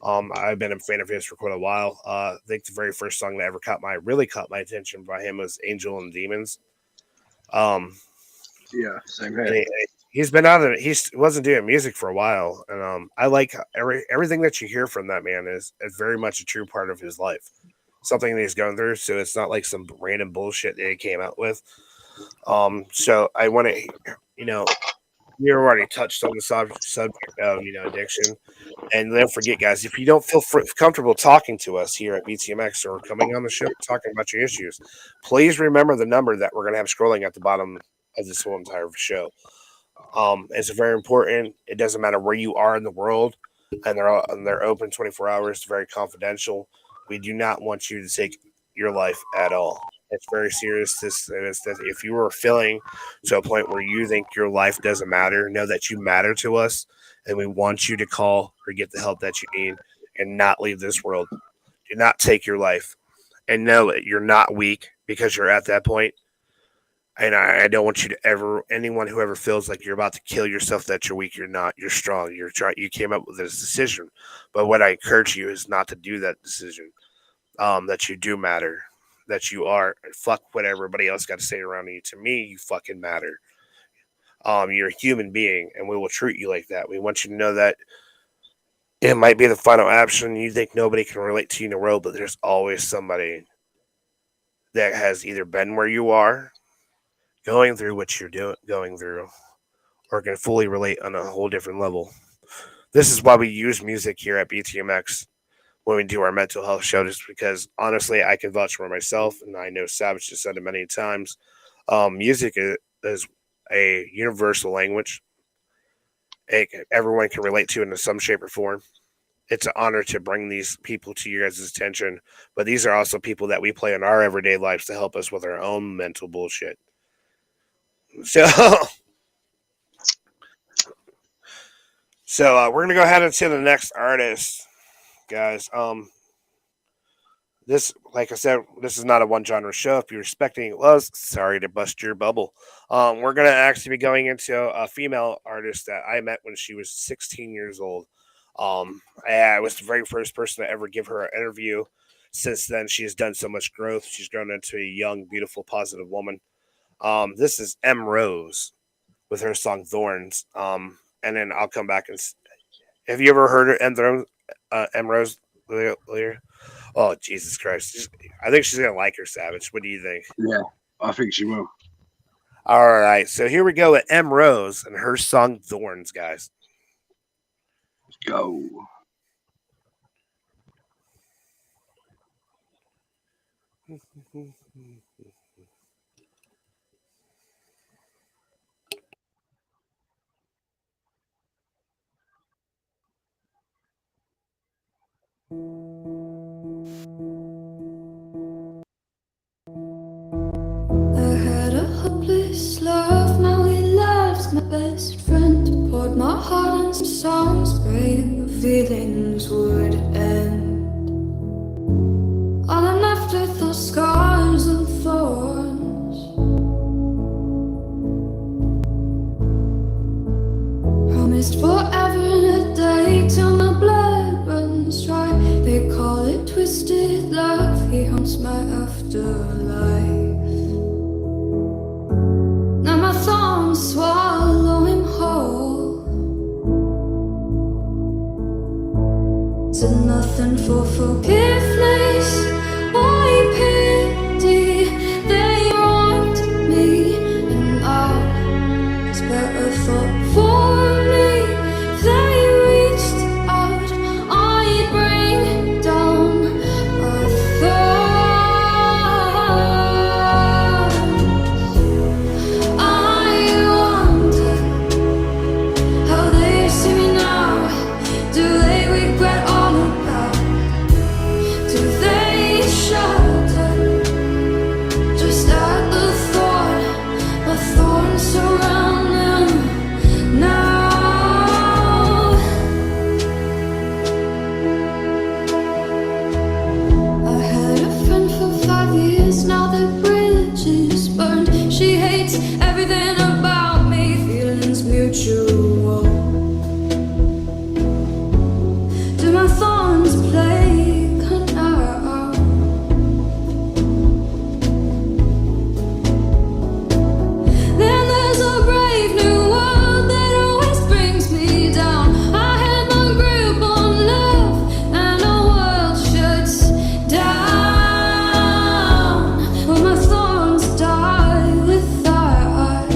I've been a fan of his for quite a while. I think the very first song that ever really caught my attention by him was Angel and Demons. Yeah, same And here. he's been out of it. He wasn't doing music for a while, and I like everything that you hear from that man is very much a true part of his life, something that he's going through. So it's not like some random bullshit that he came out with. So I want to, we already touched on the subject of addiction, and don't forget, guys, if you don't feel comfortable talking to us here at BTMX or coming on the show talking about your issues, please remember the number that we're going to have scrolling at the bottom of this whole entire show. It's very important. It doesn't matter where you are in the world, and they're open 24 hours. It's very confidential. We do not want you to take your life at all. It's very serious. If you are feeling to a point where you think your life doesn't matter, know that you matter to us, and we want you to call or get the help that you need and not leave this world. Do not take your life, and know that you're not weak because you're at that point. And I don't want you to anyone who ever feels like you're about to kill yourself, that you're weak, you're not. You're strong. You came up with this decision. But what I encourage you is not to do that decision. That you do matter. That you are. Fuck what everybody else got to say around you. To me, you fucking matter. You're a human being, and we will treat you like that. We want you to know that it might be the final option. You think nobody can relate to you in the world, but there's always somebody that has either been where you are, going through what you're going through, or can fully relate on a whole different level. This is why we use music here at BTMX when we do our mental health show, just because honestly, I can vouch for myself, and I know Savage has said it many times. Music is a universal language. Everyone can relate to it in some shape or form. It's an honor to bring these people to your guys' attention, but these are also people that we play in our everyday lives to help us with our own mental bullshit. So, we're gonna go ahead into the next artist, guys. This, like I said, this is not a one genre show. If you're expecting it was, sorry to bust your bubble. We're gonna actually be going into a female artist that I met when she was 16 years old. I was the very first person to ever give her an interview. Since then, she has done so much growth. She's grown into a young, beautiful, positive woman. This is M Rose with her song Thorns. And then I'll come back and have you ever heard of M Rose Lear? Oh, Jesus Christ. I think she's going to like her, Savage. What do you think? Yeah, I think she will. All right. So here we go with M Rose and her song Thorns, guys. Let's go. I had a hopeless love, now he loves my best friend. Poured my heart on some songs, praying the feelings would end. All I'm left with are scars and thorns. Promised forever in a day till my blood runs dry. They call it twisted love, he haunts my afterlife. Now my thorns swallow him whole. Said nothing for forgiveness, why pity? They wronged me, and now it's better for me. They reached out, I'd bring down a thorn. everything about me, feelings mutual. Do my thorns plague her now? Then there's a brave new world that always brings me down. I had my grip on love, and the world shuts down. Will my thorns die without?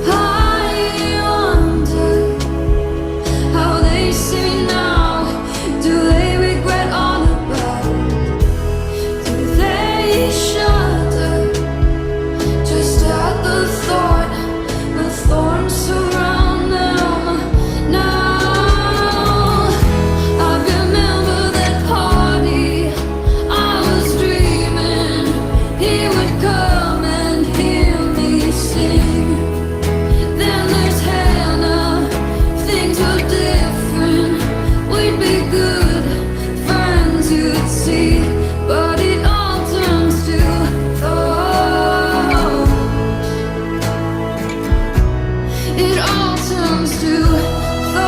I wonder how they see me now. Do they regret all about it? Do they shudder just at the thought? The thorns surround them now. I remember that party. I was dreaming he would come and hear me sing. Then there's Hannah. Things were different. We'd be good friends, you'd see. But it all turns to thorns. It all turns to thorns.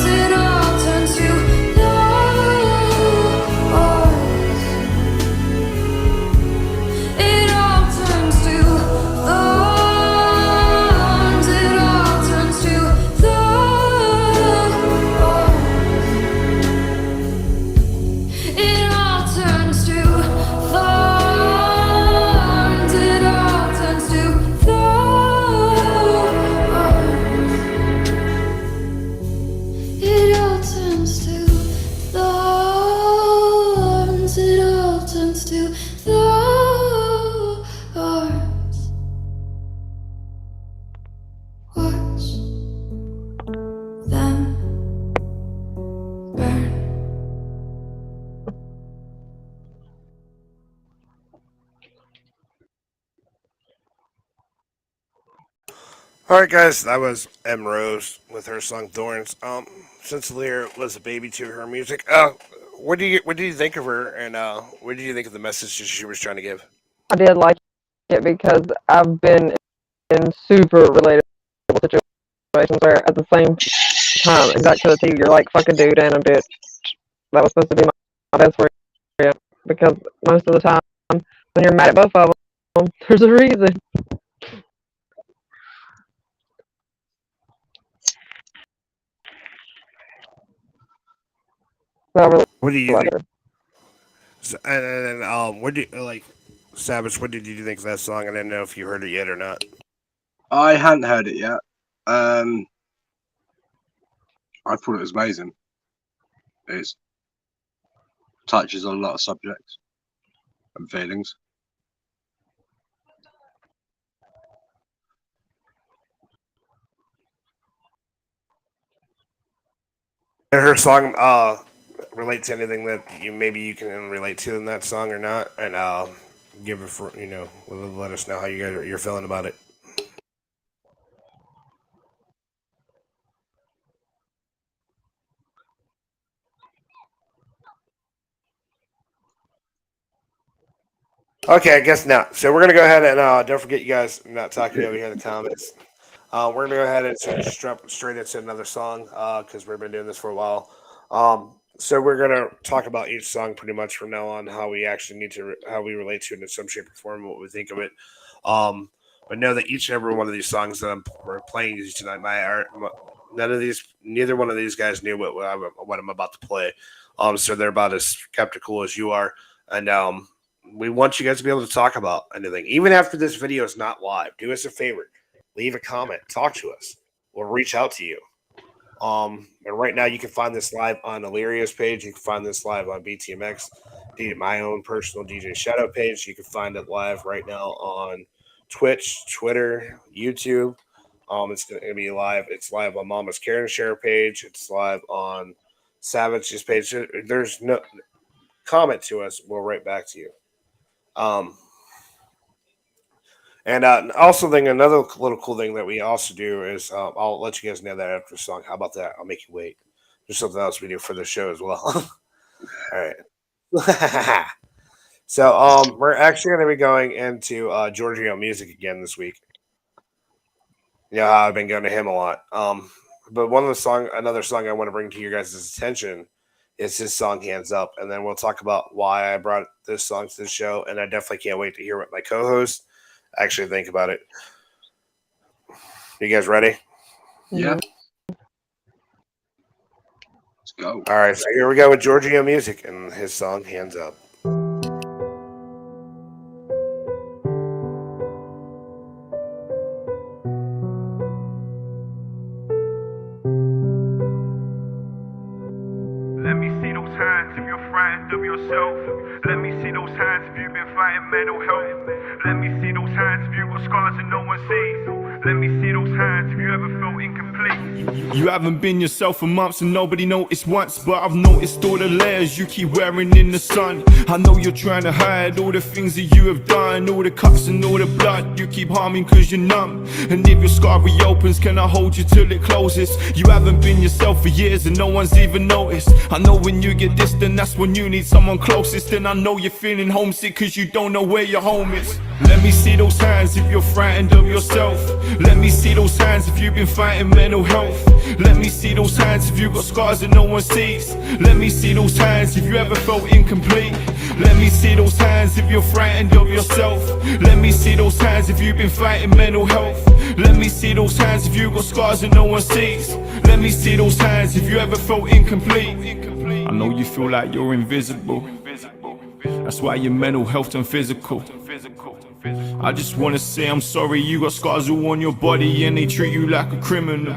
It all turns to thorns. It all turns to thorns. It all turns to thorns. It all turns to thorns. It all turns to thorns. It all turns to thorns. It all turns to thorns. Watch them burn. All right, guys, that was M Rose with her song "Thorns." Since Lear was a baby to her music, what do you think of her, and what do you think of the message she was trying to give? I did like it because I've been in super relatable situations where at the same time, exact to the T, you're like, fuck a dude and a bitch. That was supposed to be my best friend. Because most of the time, when you're mad at both of them, there's a reason. So I really What do you like think? her. And what do you like, Savage? What did you think of that song? I didn't know if you heard it yet or not. I hadn't heard it yet. I thought it was amazing. It touches on a lot of subjects and feelings. Did her song relate to anything that you can relate to in that song or not? And give it for let us know how you're feeling about it. Okay, I guess not. So we're gonna go ahead and don't forget, you guys. I'm not talking over here in the comments. We're gonna go ahead and just jump straight into another song because we've been doing this for a while. So we're gonna talk about each song pretty much from now on, how we actually need to, how we relate to it in some shape or form, what we think of it. Um, but know that each and every one of these songs that we're playing tonight, neither one of these guys knew what I'm about to play. So they're about as skeptical as you are, and we want you guys to be able to talk about anything, even after this video is not live. Do us a favor, leave a comment, talk to us. We'll reach out to you. And right now you can find this live on Illyria's page. You can find this live on BTMX, my own personal DJ Shadow page. You can find it live right now on Twitch, Twitter, YouTube. It's going to be live. It's live on Mama's Karen Share page. It's live on Savage's page. There's no comment to us. We'll write back to you. And also, another little cool thing that we also do is I'll let you guys know that after the song. How about that? I'll make you wait. There's something else we do for the show as well. All right. So we're actually going to be going into Giorgio music again this week. Yeah, I've been going to him a lot. But another song I want to bring to your guys' attention is his song "Hands Up," and then we'll talk about why I brought this song to the show. And I definitely can't wait to hear what my co-host actually think about it. You guys ready? Yeah. Let's go. All right, so here we go with Giorgio music and his song "Hands Up." Let me see those hands if you're frightened of yourself. Let me see those hands if you've been fighting mental health. Let me see those hands if you've got scars and no one sees. Let me see those hands if you ever felt incomplete. You haven't been yourself for months and nobody noticed once, but I've noticed all the layers you keep wearing in the sun. I know you're trying to hide all the things that you have done, all the cuts and all the blood you keep harming cause you're numb. And if your scar reopens, can I hold you till it closes? You haven't been yourself for years and no one's even noticed. I know when you get distant, that's when you need someone closest. And I know you're feeling homesick cause you don't know where your home is. Let me see those hands if you're frightened of yourself. Let me see those hands if you've been fighting mental health. Let me see those hands if you've got scars that no one sees. Let me see those hands if you ever felt incomplete. Let me see those hands if you're frightened of yourself. Let me see those hands if you've been fighting mental health. Let me see those hands if you've got scars that no one sees. Let me see those hands if you ever felt incomplete. I know you feel like you're invisible. That's why your mental health and physical. I just wanna say I'm sorry you got scars all on your body and they treat you like a criminal.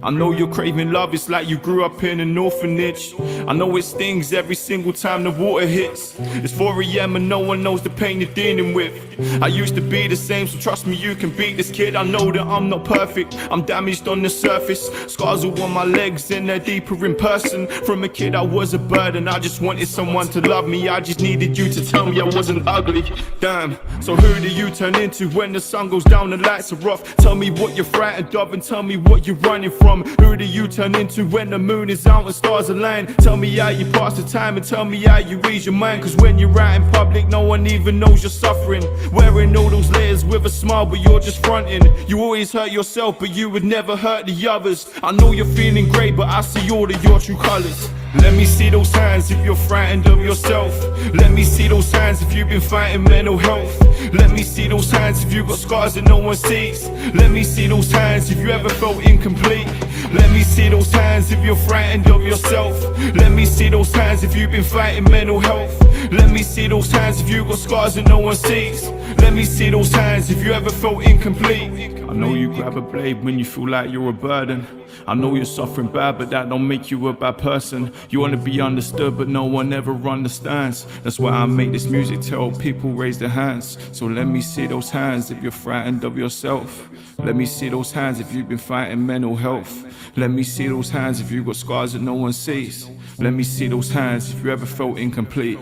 I know you're craving love, it's like you grew up in an orphanage. I know it stings every single time the water hits. It's 4 AM and no one knows the pain you're dealing with. I used to be the same, so trust me you can beat this kid. I know that I'm not perfect, I'm damaged on the surface. Scars all on my legs and they're deeper in person. From a kid I was a burden, I just wanted someone to love me. I just needed you to tell me I wasn't ugly. Damn, so who do you turn into when the sun goes down, the lights are off? Tell me what you're frightened of and tell me what you're running from. Who do you turn into when the moon is out and stars align? Tell me how you pass the time and tell me how you ease your mind. Cause when you're out in public no one even knows you're suffering. Wearing all those layers with a smile but you're just fronting. You always hurt yourself but you would never hurt the others. I know you're feeling great but I see all of your true colors. Let me see those hands if you're frightened of yourself. Let me see those hands if you've been fighting mental health. Let me see those hands if you've got scars that no one sees. Let me see those hands if you ever felt incomplete. Let me see those hands if you're frightened of yourself. Let me see those hands if you've been fighting mental health. Let me see those hands if you've got scars that no one sees. Let me see those hands if you ever felt incomplete. I know you grab a blade when you feel like you're a burden. I know you're suffering bad, but that don't make you a bad person. You wanna be understood, but no one ever understands. That's why I make this music to help people raise their hands. So let me see those hands if you're frightened of yourself. Let me see those hands if you've been fighting mental health. Let me see those hands if you've got scars that no one sees. Let me see those hands if you ever felt incomplete.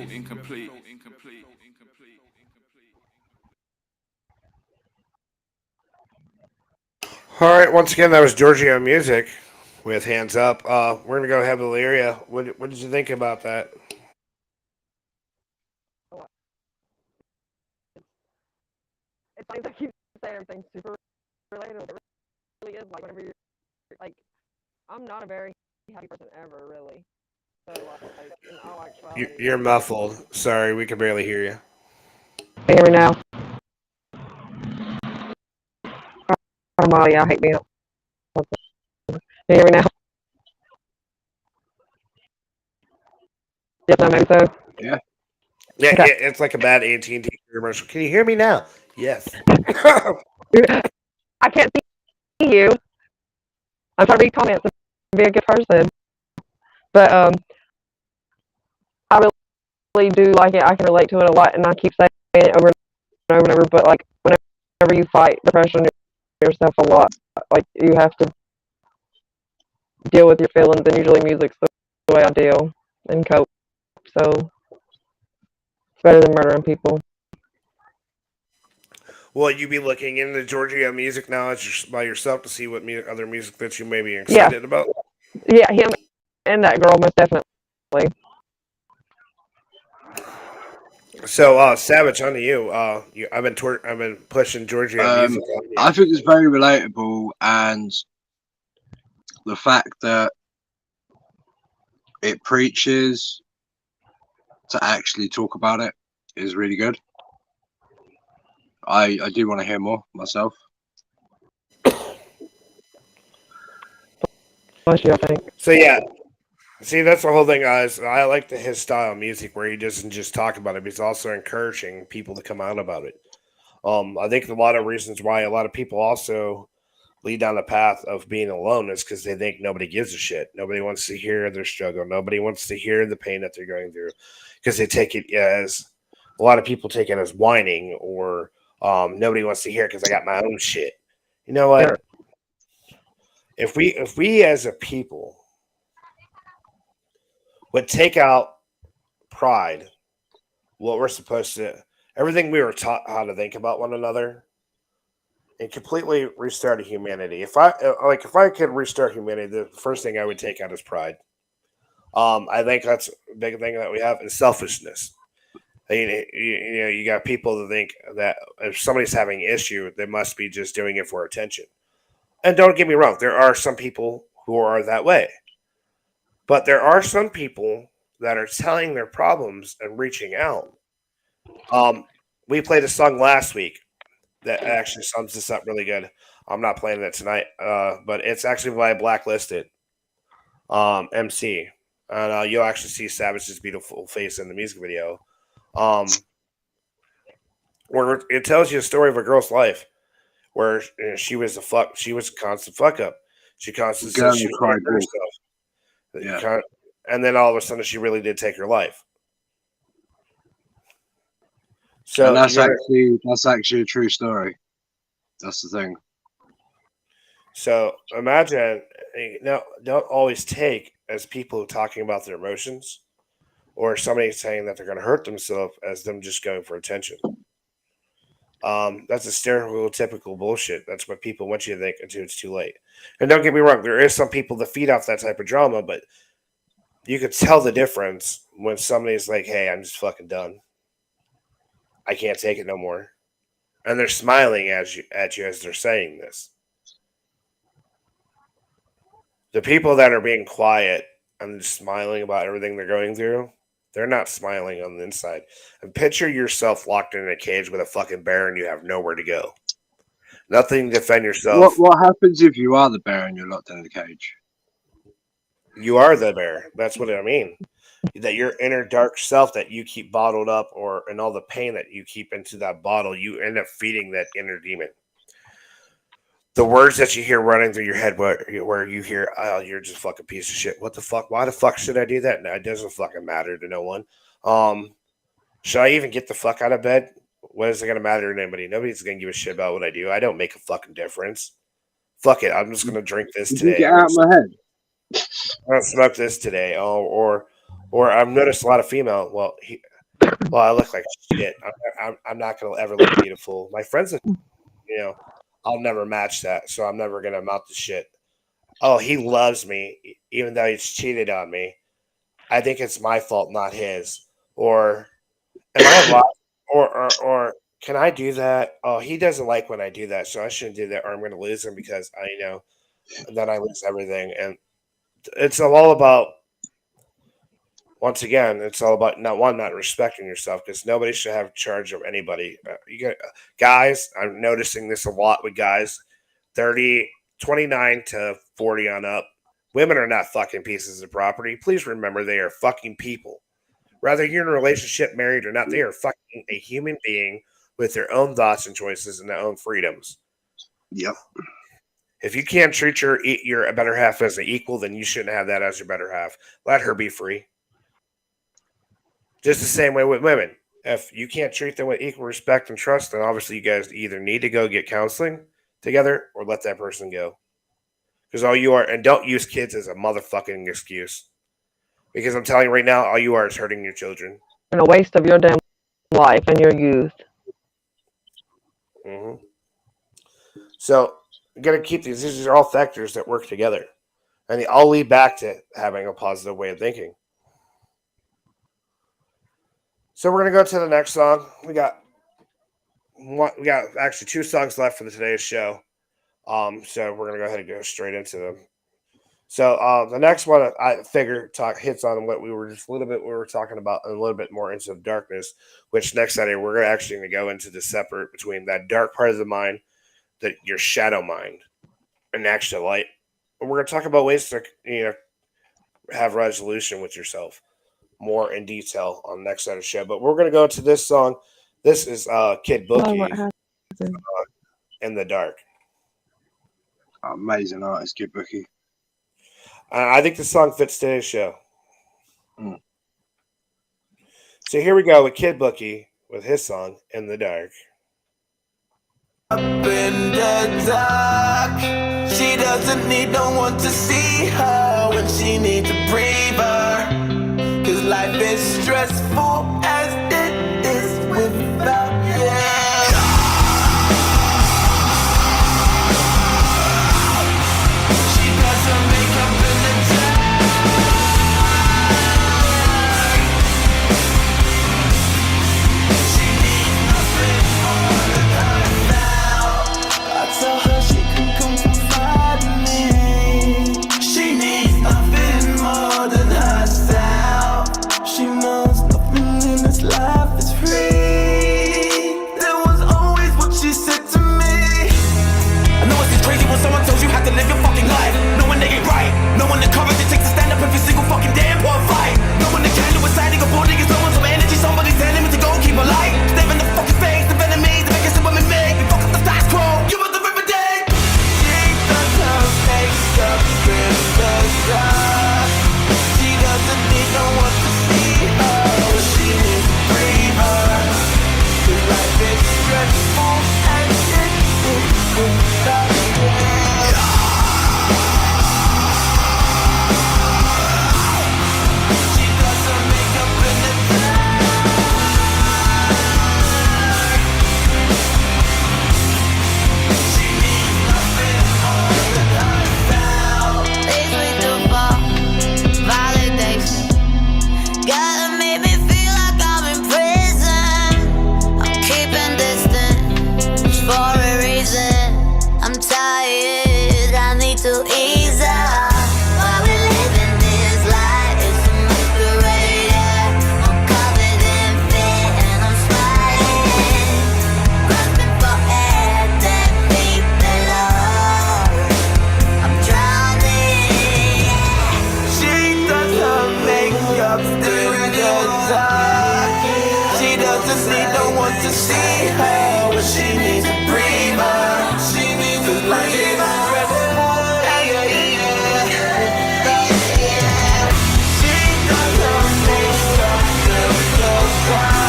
All right, once again, that was Giorgio music with "Hands Up." We're gonna go ahead with Illyria. What did you think about that? It's like I keep saying everything's super relatable. It really is like whenever you're like, I'm not a very happy person ever, really. So like in all actuality, You're muffled. Sorry, we can barely hear you. can you hear me now? Molly, I hate being up. Can you hear me now? Yes, no, maybe so. Yeah. Yeah, Okay. yeah, it's like a bad AT&T commercial. Can you hear me now? Yes. I can't see you. I'm trying to read comments and be a good person. But I really do like it. I can relate to it a lot, and I keep saying it over and over and over. But like whenever you fight depression yourself a lot, like you have to deal with your feelings, and usually music's the way I deal and cope. So it's better than murdering people. Will you be looking into Giorgio music now by yourself to see what other music that you may be Yeah, excited about? yeah, him and that girl most definitely. So, Savage, on to you. I've been pushing Georgia music on you. I think it's very relatable, and the fact that it preaches to actually talk about it is really good. I do want to hear more myself. Bless you, I think. So yeah, see, that's the whole thing, guys. I like his style of music where he doesn't just talk about it, but he's also encouraging people to come out about it. I think a lot of reasons why a lot of people also lead down the path of being alone is because they think nobody gives a shit. Nobody wants to hear their struggle. Nobody wants to hear the pain that they're going through because they take it as a lot of people take it as whining or nobody wants to hear it because I got my own shit. You know what? Sure. If we as a people would take out pride, what we're supposed to, everything we were taught how to think about one another, and completely restart humanity. If I could restart humanity, the first thing I would take out is pride. I think that's a big thing that we have is selfishness. I mean, you got people that think that if somebody's having an issue, they must be just doing it for attention. And don't get me wrong, there are some people who are that way, but there are some people that are telling their problems and reaching out. Um, we played a song last week that actually sums this up really good. I'm not playing it tonight, but it's actually by Blacklisted MC, and you'll actually see Savage's beautiful face in the music video, where it tells you a story of a girl's life where she was a constant fuck up. She constantly said Girl she was cried hurting wolf. herself. Yeah. And then all of a sudden she really did take her life. So And that's actually a true story. That's the thing. So imagine, now don't always take as people talking about their emotions or somebody saying that they're going to hurt themselves as them just going for attention. That's a stereotypical bullshit. That's what people want you to think until it's too late. And don't get me wrong, there is some people that feed off that type of drama, but you could tell the difference when somebody's like, "Hey, I'm just fucking done. I can't take it no more," and they're smiling at you as they're saying this. The people that are being quiet and just smiling about everything they're going through, they're not smiling on the inside. And picture yourself locked in a cage with a fucking bear and you have nowhere to go. Nothing to defend yourself. What happens if you are the bear and you're locked in a cage? You are the bear. That's what I mean. That your inner dark self that you keep bottled up and all the pain that you keep into that bottle, you end up feeding that inner demon. The words that you hear running through your head where you hear, "Oh, you're just a fucking piece of shit. What the fuck? Why the fuck should I do that?" No, it doesn't fucking matter to no one. Should I even get the fuck out of bed? What is it gonna matter to anybody? Nobody's gonna give a shit about what I do. I don't make a fucking difference. Fuck it. I'm just gonna drink this Did you today. get out of my head? I'm gonna smoke this today. Oh, or I've noticed a lot of female. Well, I look like shit. I'm not gonna ever look beautiful. My friends, I'll never match that, so I'm never gonna amount to shit. Oh, he loves me, even though he's cheated on me. I think it's my fault, not his. Or am I alive? Or can I do that? Oh, he doesn't like when I do that, so I shouldn't do that, or I'm gonna lose him because I know then I lose everything. And it's all about, once again, it's all about not respecting yourself because nobody should have charge of anybody. Guys, I'm noticing this a lot with guys 29 to 40 on up. Women are not fucking pieces of property. Please remember they are fucking people. Whether you're in a relationship, married or not, they are fucking a human being with their own thoughts and choices and their own freedoms. Yep. If you can't treat your better half as an equal, then you shouldn't have that as your better half. Let her be free. Just the same way with women. If you can't treat them with equal respect and trust, then obviously you guys either need to go get counseling together or let that person go. Because all you are, and don't use kids as a motherfucking excuse. Because I'm telling you right now, all you are is hurting your children. And a waste of your damn life and your youth. Mm-hmm. So you got to keep these. These are all factors that work together, and they all lead back to having a positive way of thinking. So we're gonna go to the next song. We got actually two songs left for today's show. So we're gonna go ahead and go straight into them. So the next one I figure hits on what we were just a little bit we were talking about a little bit more into the darkness. Which next Saturday we're actually gonna go into the separate between that dark part of the mind, that your shadow mind, and actual light. And we're gonna talk about ways to have resolution with yourself more in detail on the next Saturday show. But we're gonna go to this song. This is Kid Why, Bookie what happened? in the dark. Amazing artist, Kid Bookie. I think the song fits today's show. Mm. So here we go with Kid Bookie with his song "In the Dark." Up in the dark, she doesn't need no one to see her when she needs a breather. Cause life is stressful as it is without you. She does her makeup in the dark. She needs nothing more than herself. I tell her she can come confide in me. She needs nothing more than herself. She knows nothing in this life is free. That was always what she said to me. I know it's crazy when someone tells you how to live your fucking life. Knowing they ain't right. Knowing the courage it takes to stand up every single fucking damn war fight. Knowing the candle is signing a body is someone some energy. Somebody's telling me to go keep a light. Step in the fucking face, the enemies, the biggest women make. You fuck up the status quo. You are the river day. She does her makeup in the dark. She doesn't need no one to see her. She needs to breathe her. Cause life is stressful and it is without you. She does her makeup in the dark. She needs nothing more than herself. Takes me too far. Validation. Gotta make me feel like I'm in prison. I'm keeping distance for a reason. I'm tired, I need to ease up. While we're living this life, it's a masquerade. I'm covered in fear and I'm smiling. Grasping for air, 10 feet below. I'm drowning. She does her makeup in the dark. She doesn't need no one to see her when she needs a breather. She needs a life is stressful. She does her makeup in the dark.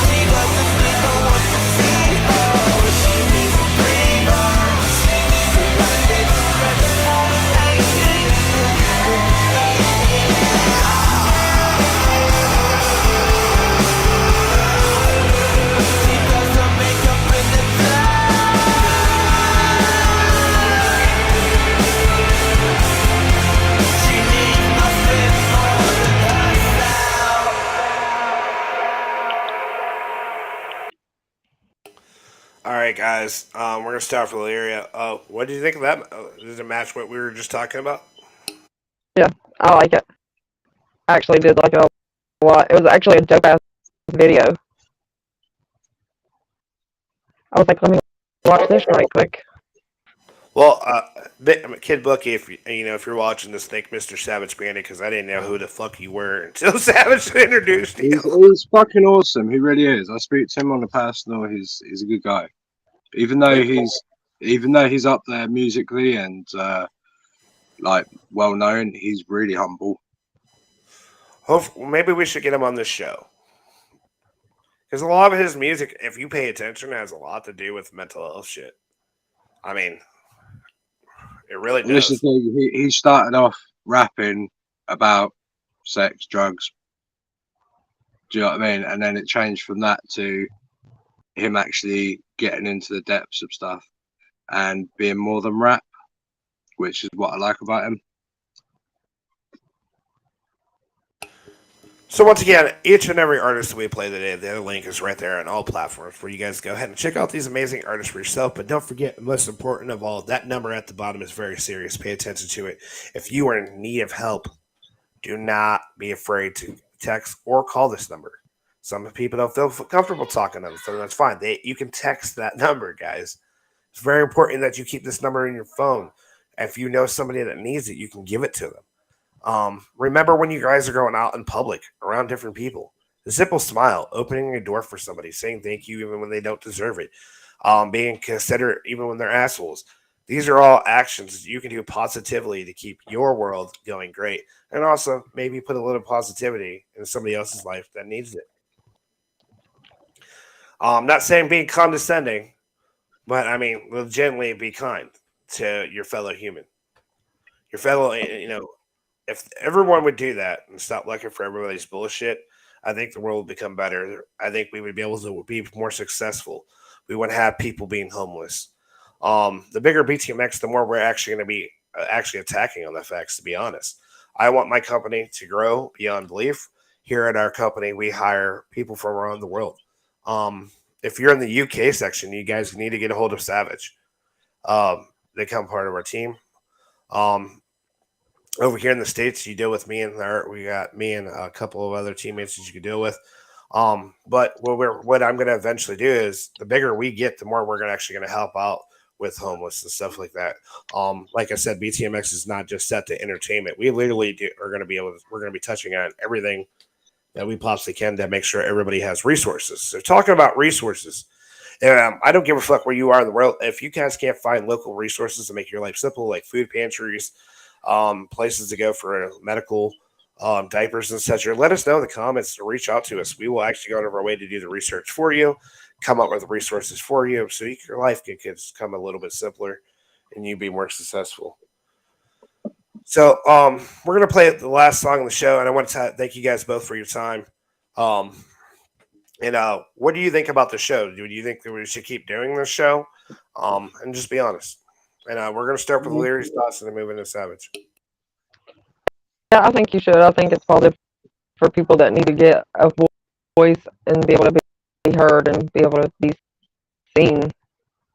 She doesn't need no one to see her when she needs a breather. She needs a life is stressful. She does her makeup in the dark. She needs nothing more than herself. All right, guys. We're gonna start with Illyria. What did you think of that? Does it match what we were just talking about? Yeah, I like it. I actually did like it a lot. It was actually a dope ass video. I was like, let me watch this right quick. Well, Kid Bookie, if if you're watching this, thank Mr. Savage Bandy because I didn't know who the fuck you were until Savage introduced you. He's fucking awesome. He really is. I speak to him on a personal. He's a good guy. Even though he's up there musically and like well known, he's really humble. Maybe we should get him on this show because a lot of his music, if you pay attention, has a lot to do with mental health shit. I mean, it really And this is does. the thing, he started off rapping about sex, drugs. Do you know what I mean? And then it changed from that to him actually getting into the depths of stuff and being more than rap, which is what I like about him. So once again, each and every artist that we play today, the link is right there on all platforms where you guys go ahead and check out these amazing artists for yourself. But don't forget, most important of all, that number at the bottom is very serious. Pay attention to it. If you are in need of help, do not be afraid to text or call this number. Some people don't feel comfortable talking on the phone. That's fine. You can text that number, guys. It's very important that you keep this number in your phone. If you know somebody that needs it, you can give it to them. Remember when you guys are going out in public around different people, the simple smile, opening a door for somebody, saying thank you even when they don't deserve it, being considerate even when they're assholes. These are all actions that you can do positively to keep your world going great, and also maybe put a little positivity in somebody else's life that needs it. I'm not saying being condescending, but I mean legitimately be kind to your fellow human, your fellow, if everyone would do that and stop looking for everybody's bullshit, I think the world would become better. I think we would be able to be more successful. We wouldn't have people being homeless. The bigger BTMX, the more we're actually going to be actually attacking on the facts, to be honest. I want my company to grow beyond belief. Here at our company, we hire people from around the world. If you're in the UK section, you guys need to get a hold of Savage. They become part of our team. Over here in the States, you deal with me and we got me and a couple of other teammates that you can deal with. But what I'm going to eventually do is the bigger we get, the more we're actually going to help out with homeless and stuff like that. Like I said, BTMX is not just set to entertainment. We literally we're going to be touching on everything that we possibly can to make sure everybody has resources. So talking about resources, I don't give a fuck where you are in the world. If you guys can't find local resources to make your life simple, like food pantries, places to go for medical, diapers, and etc., let us know in the comments to reach out to us. We will actually go out of our way to do the research for you, come up with resources for you, so your life can become a little bit simpler and you be more successful. So we're going to play the last song of the show, and I want to thank you guys both for your time. And what do you think about the show? Do you think that we should keep doing this show? And just be honest. And we're going to start with Leary's thoughts and then move into Savage. Yeah, I think you should. I think it's positive for people that need to get a voice and be able to be heard and be able to be seen.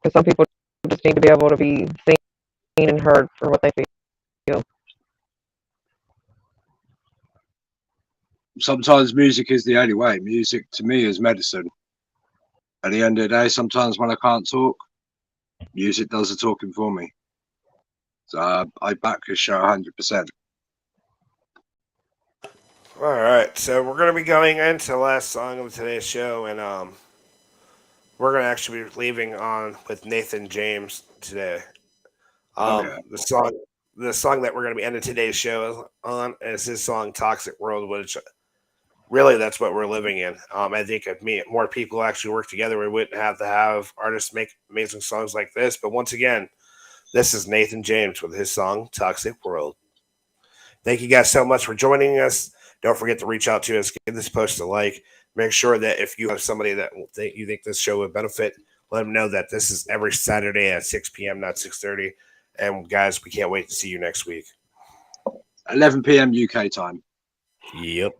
Because some people just need to be able to be seen and heard for what they feel. Sometimes music is the only way. Music to me is medicine. At the end of the day, sometimes when I can't talk, music does the talking for me. So I back his show 100%. All right, so we're going to be going into the last song of today's show, and we're going to actually be leaving on with Nathan James today. The song that we're going to be ending today's show on is his song "Toxic World," which really that's what we're living in. I think if more people actually work together, we wouldn't have to have artists make amazing songs like this. But once again, this is Nathan James with his song "Toxic World." Thank you guys so much for joining us. Don't forget to reach out to us. Give this post a like. Make sure that if you have somebody that you think this show would benefit, let them know that this is every Saturday at 6 p.m., not 6:30. And guys, we can't wait to see you next week. 11 p.m. UK time. Yep.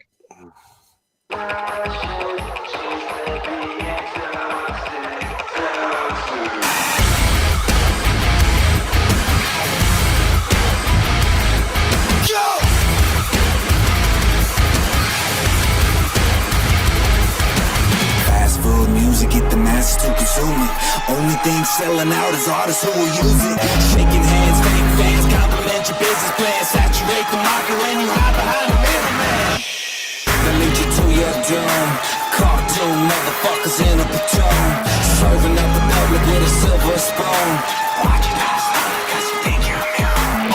Music, get the masses to consume it. Only thing selling out is artists who will use it. Shaking hands, fake fans, compliment your business plan. Saturate the market when you hide behind the middleman. They'll lead you to your doom. Cartoon motherfuckers in a platoon, serving up the public with a silver spoon. Watch it not stop, cause you think you're immune.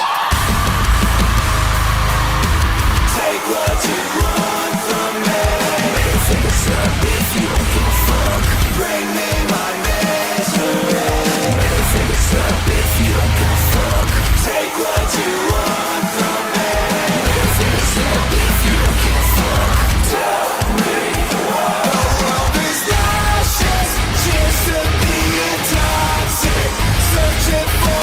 Take what you want from me. Middle fingers up if you don't give a fuck. Bring me my misery. Middle fingers up if you don't give a fuck. Take what you want from me. Middle fingers up if you don't give a fuck. Tell me why. The world is nauseous, just to be toxic. Searching for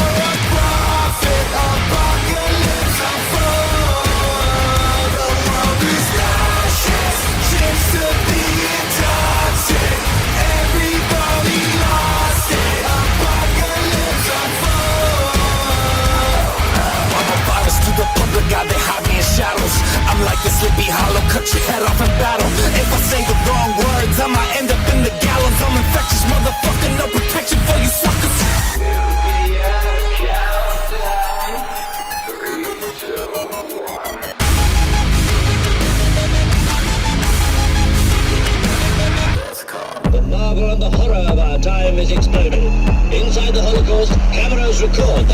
difficult.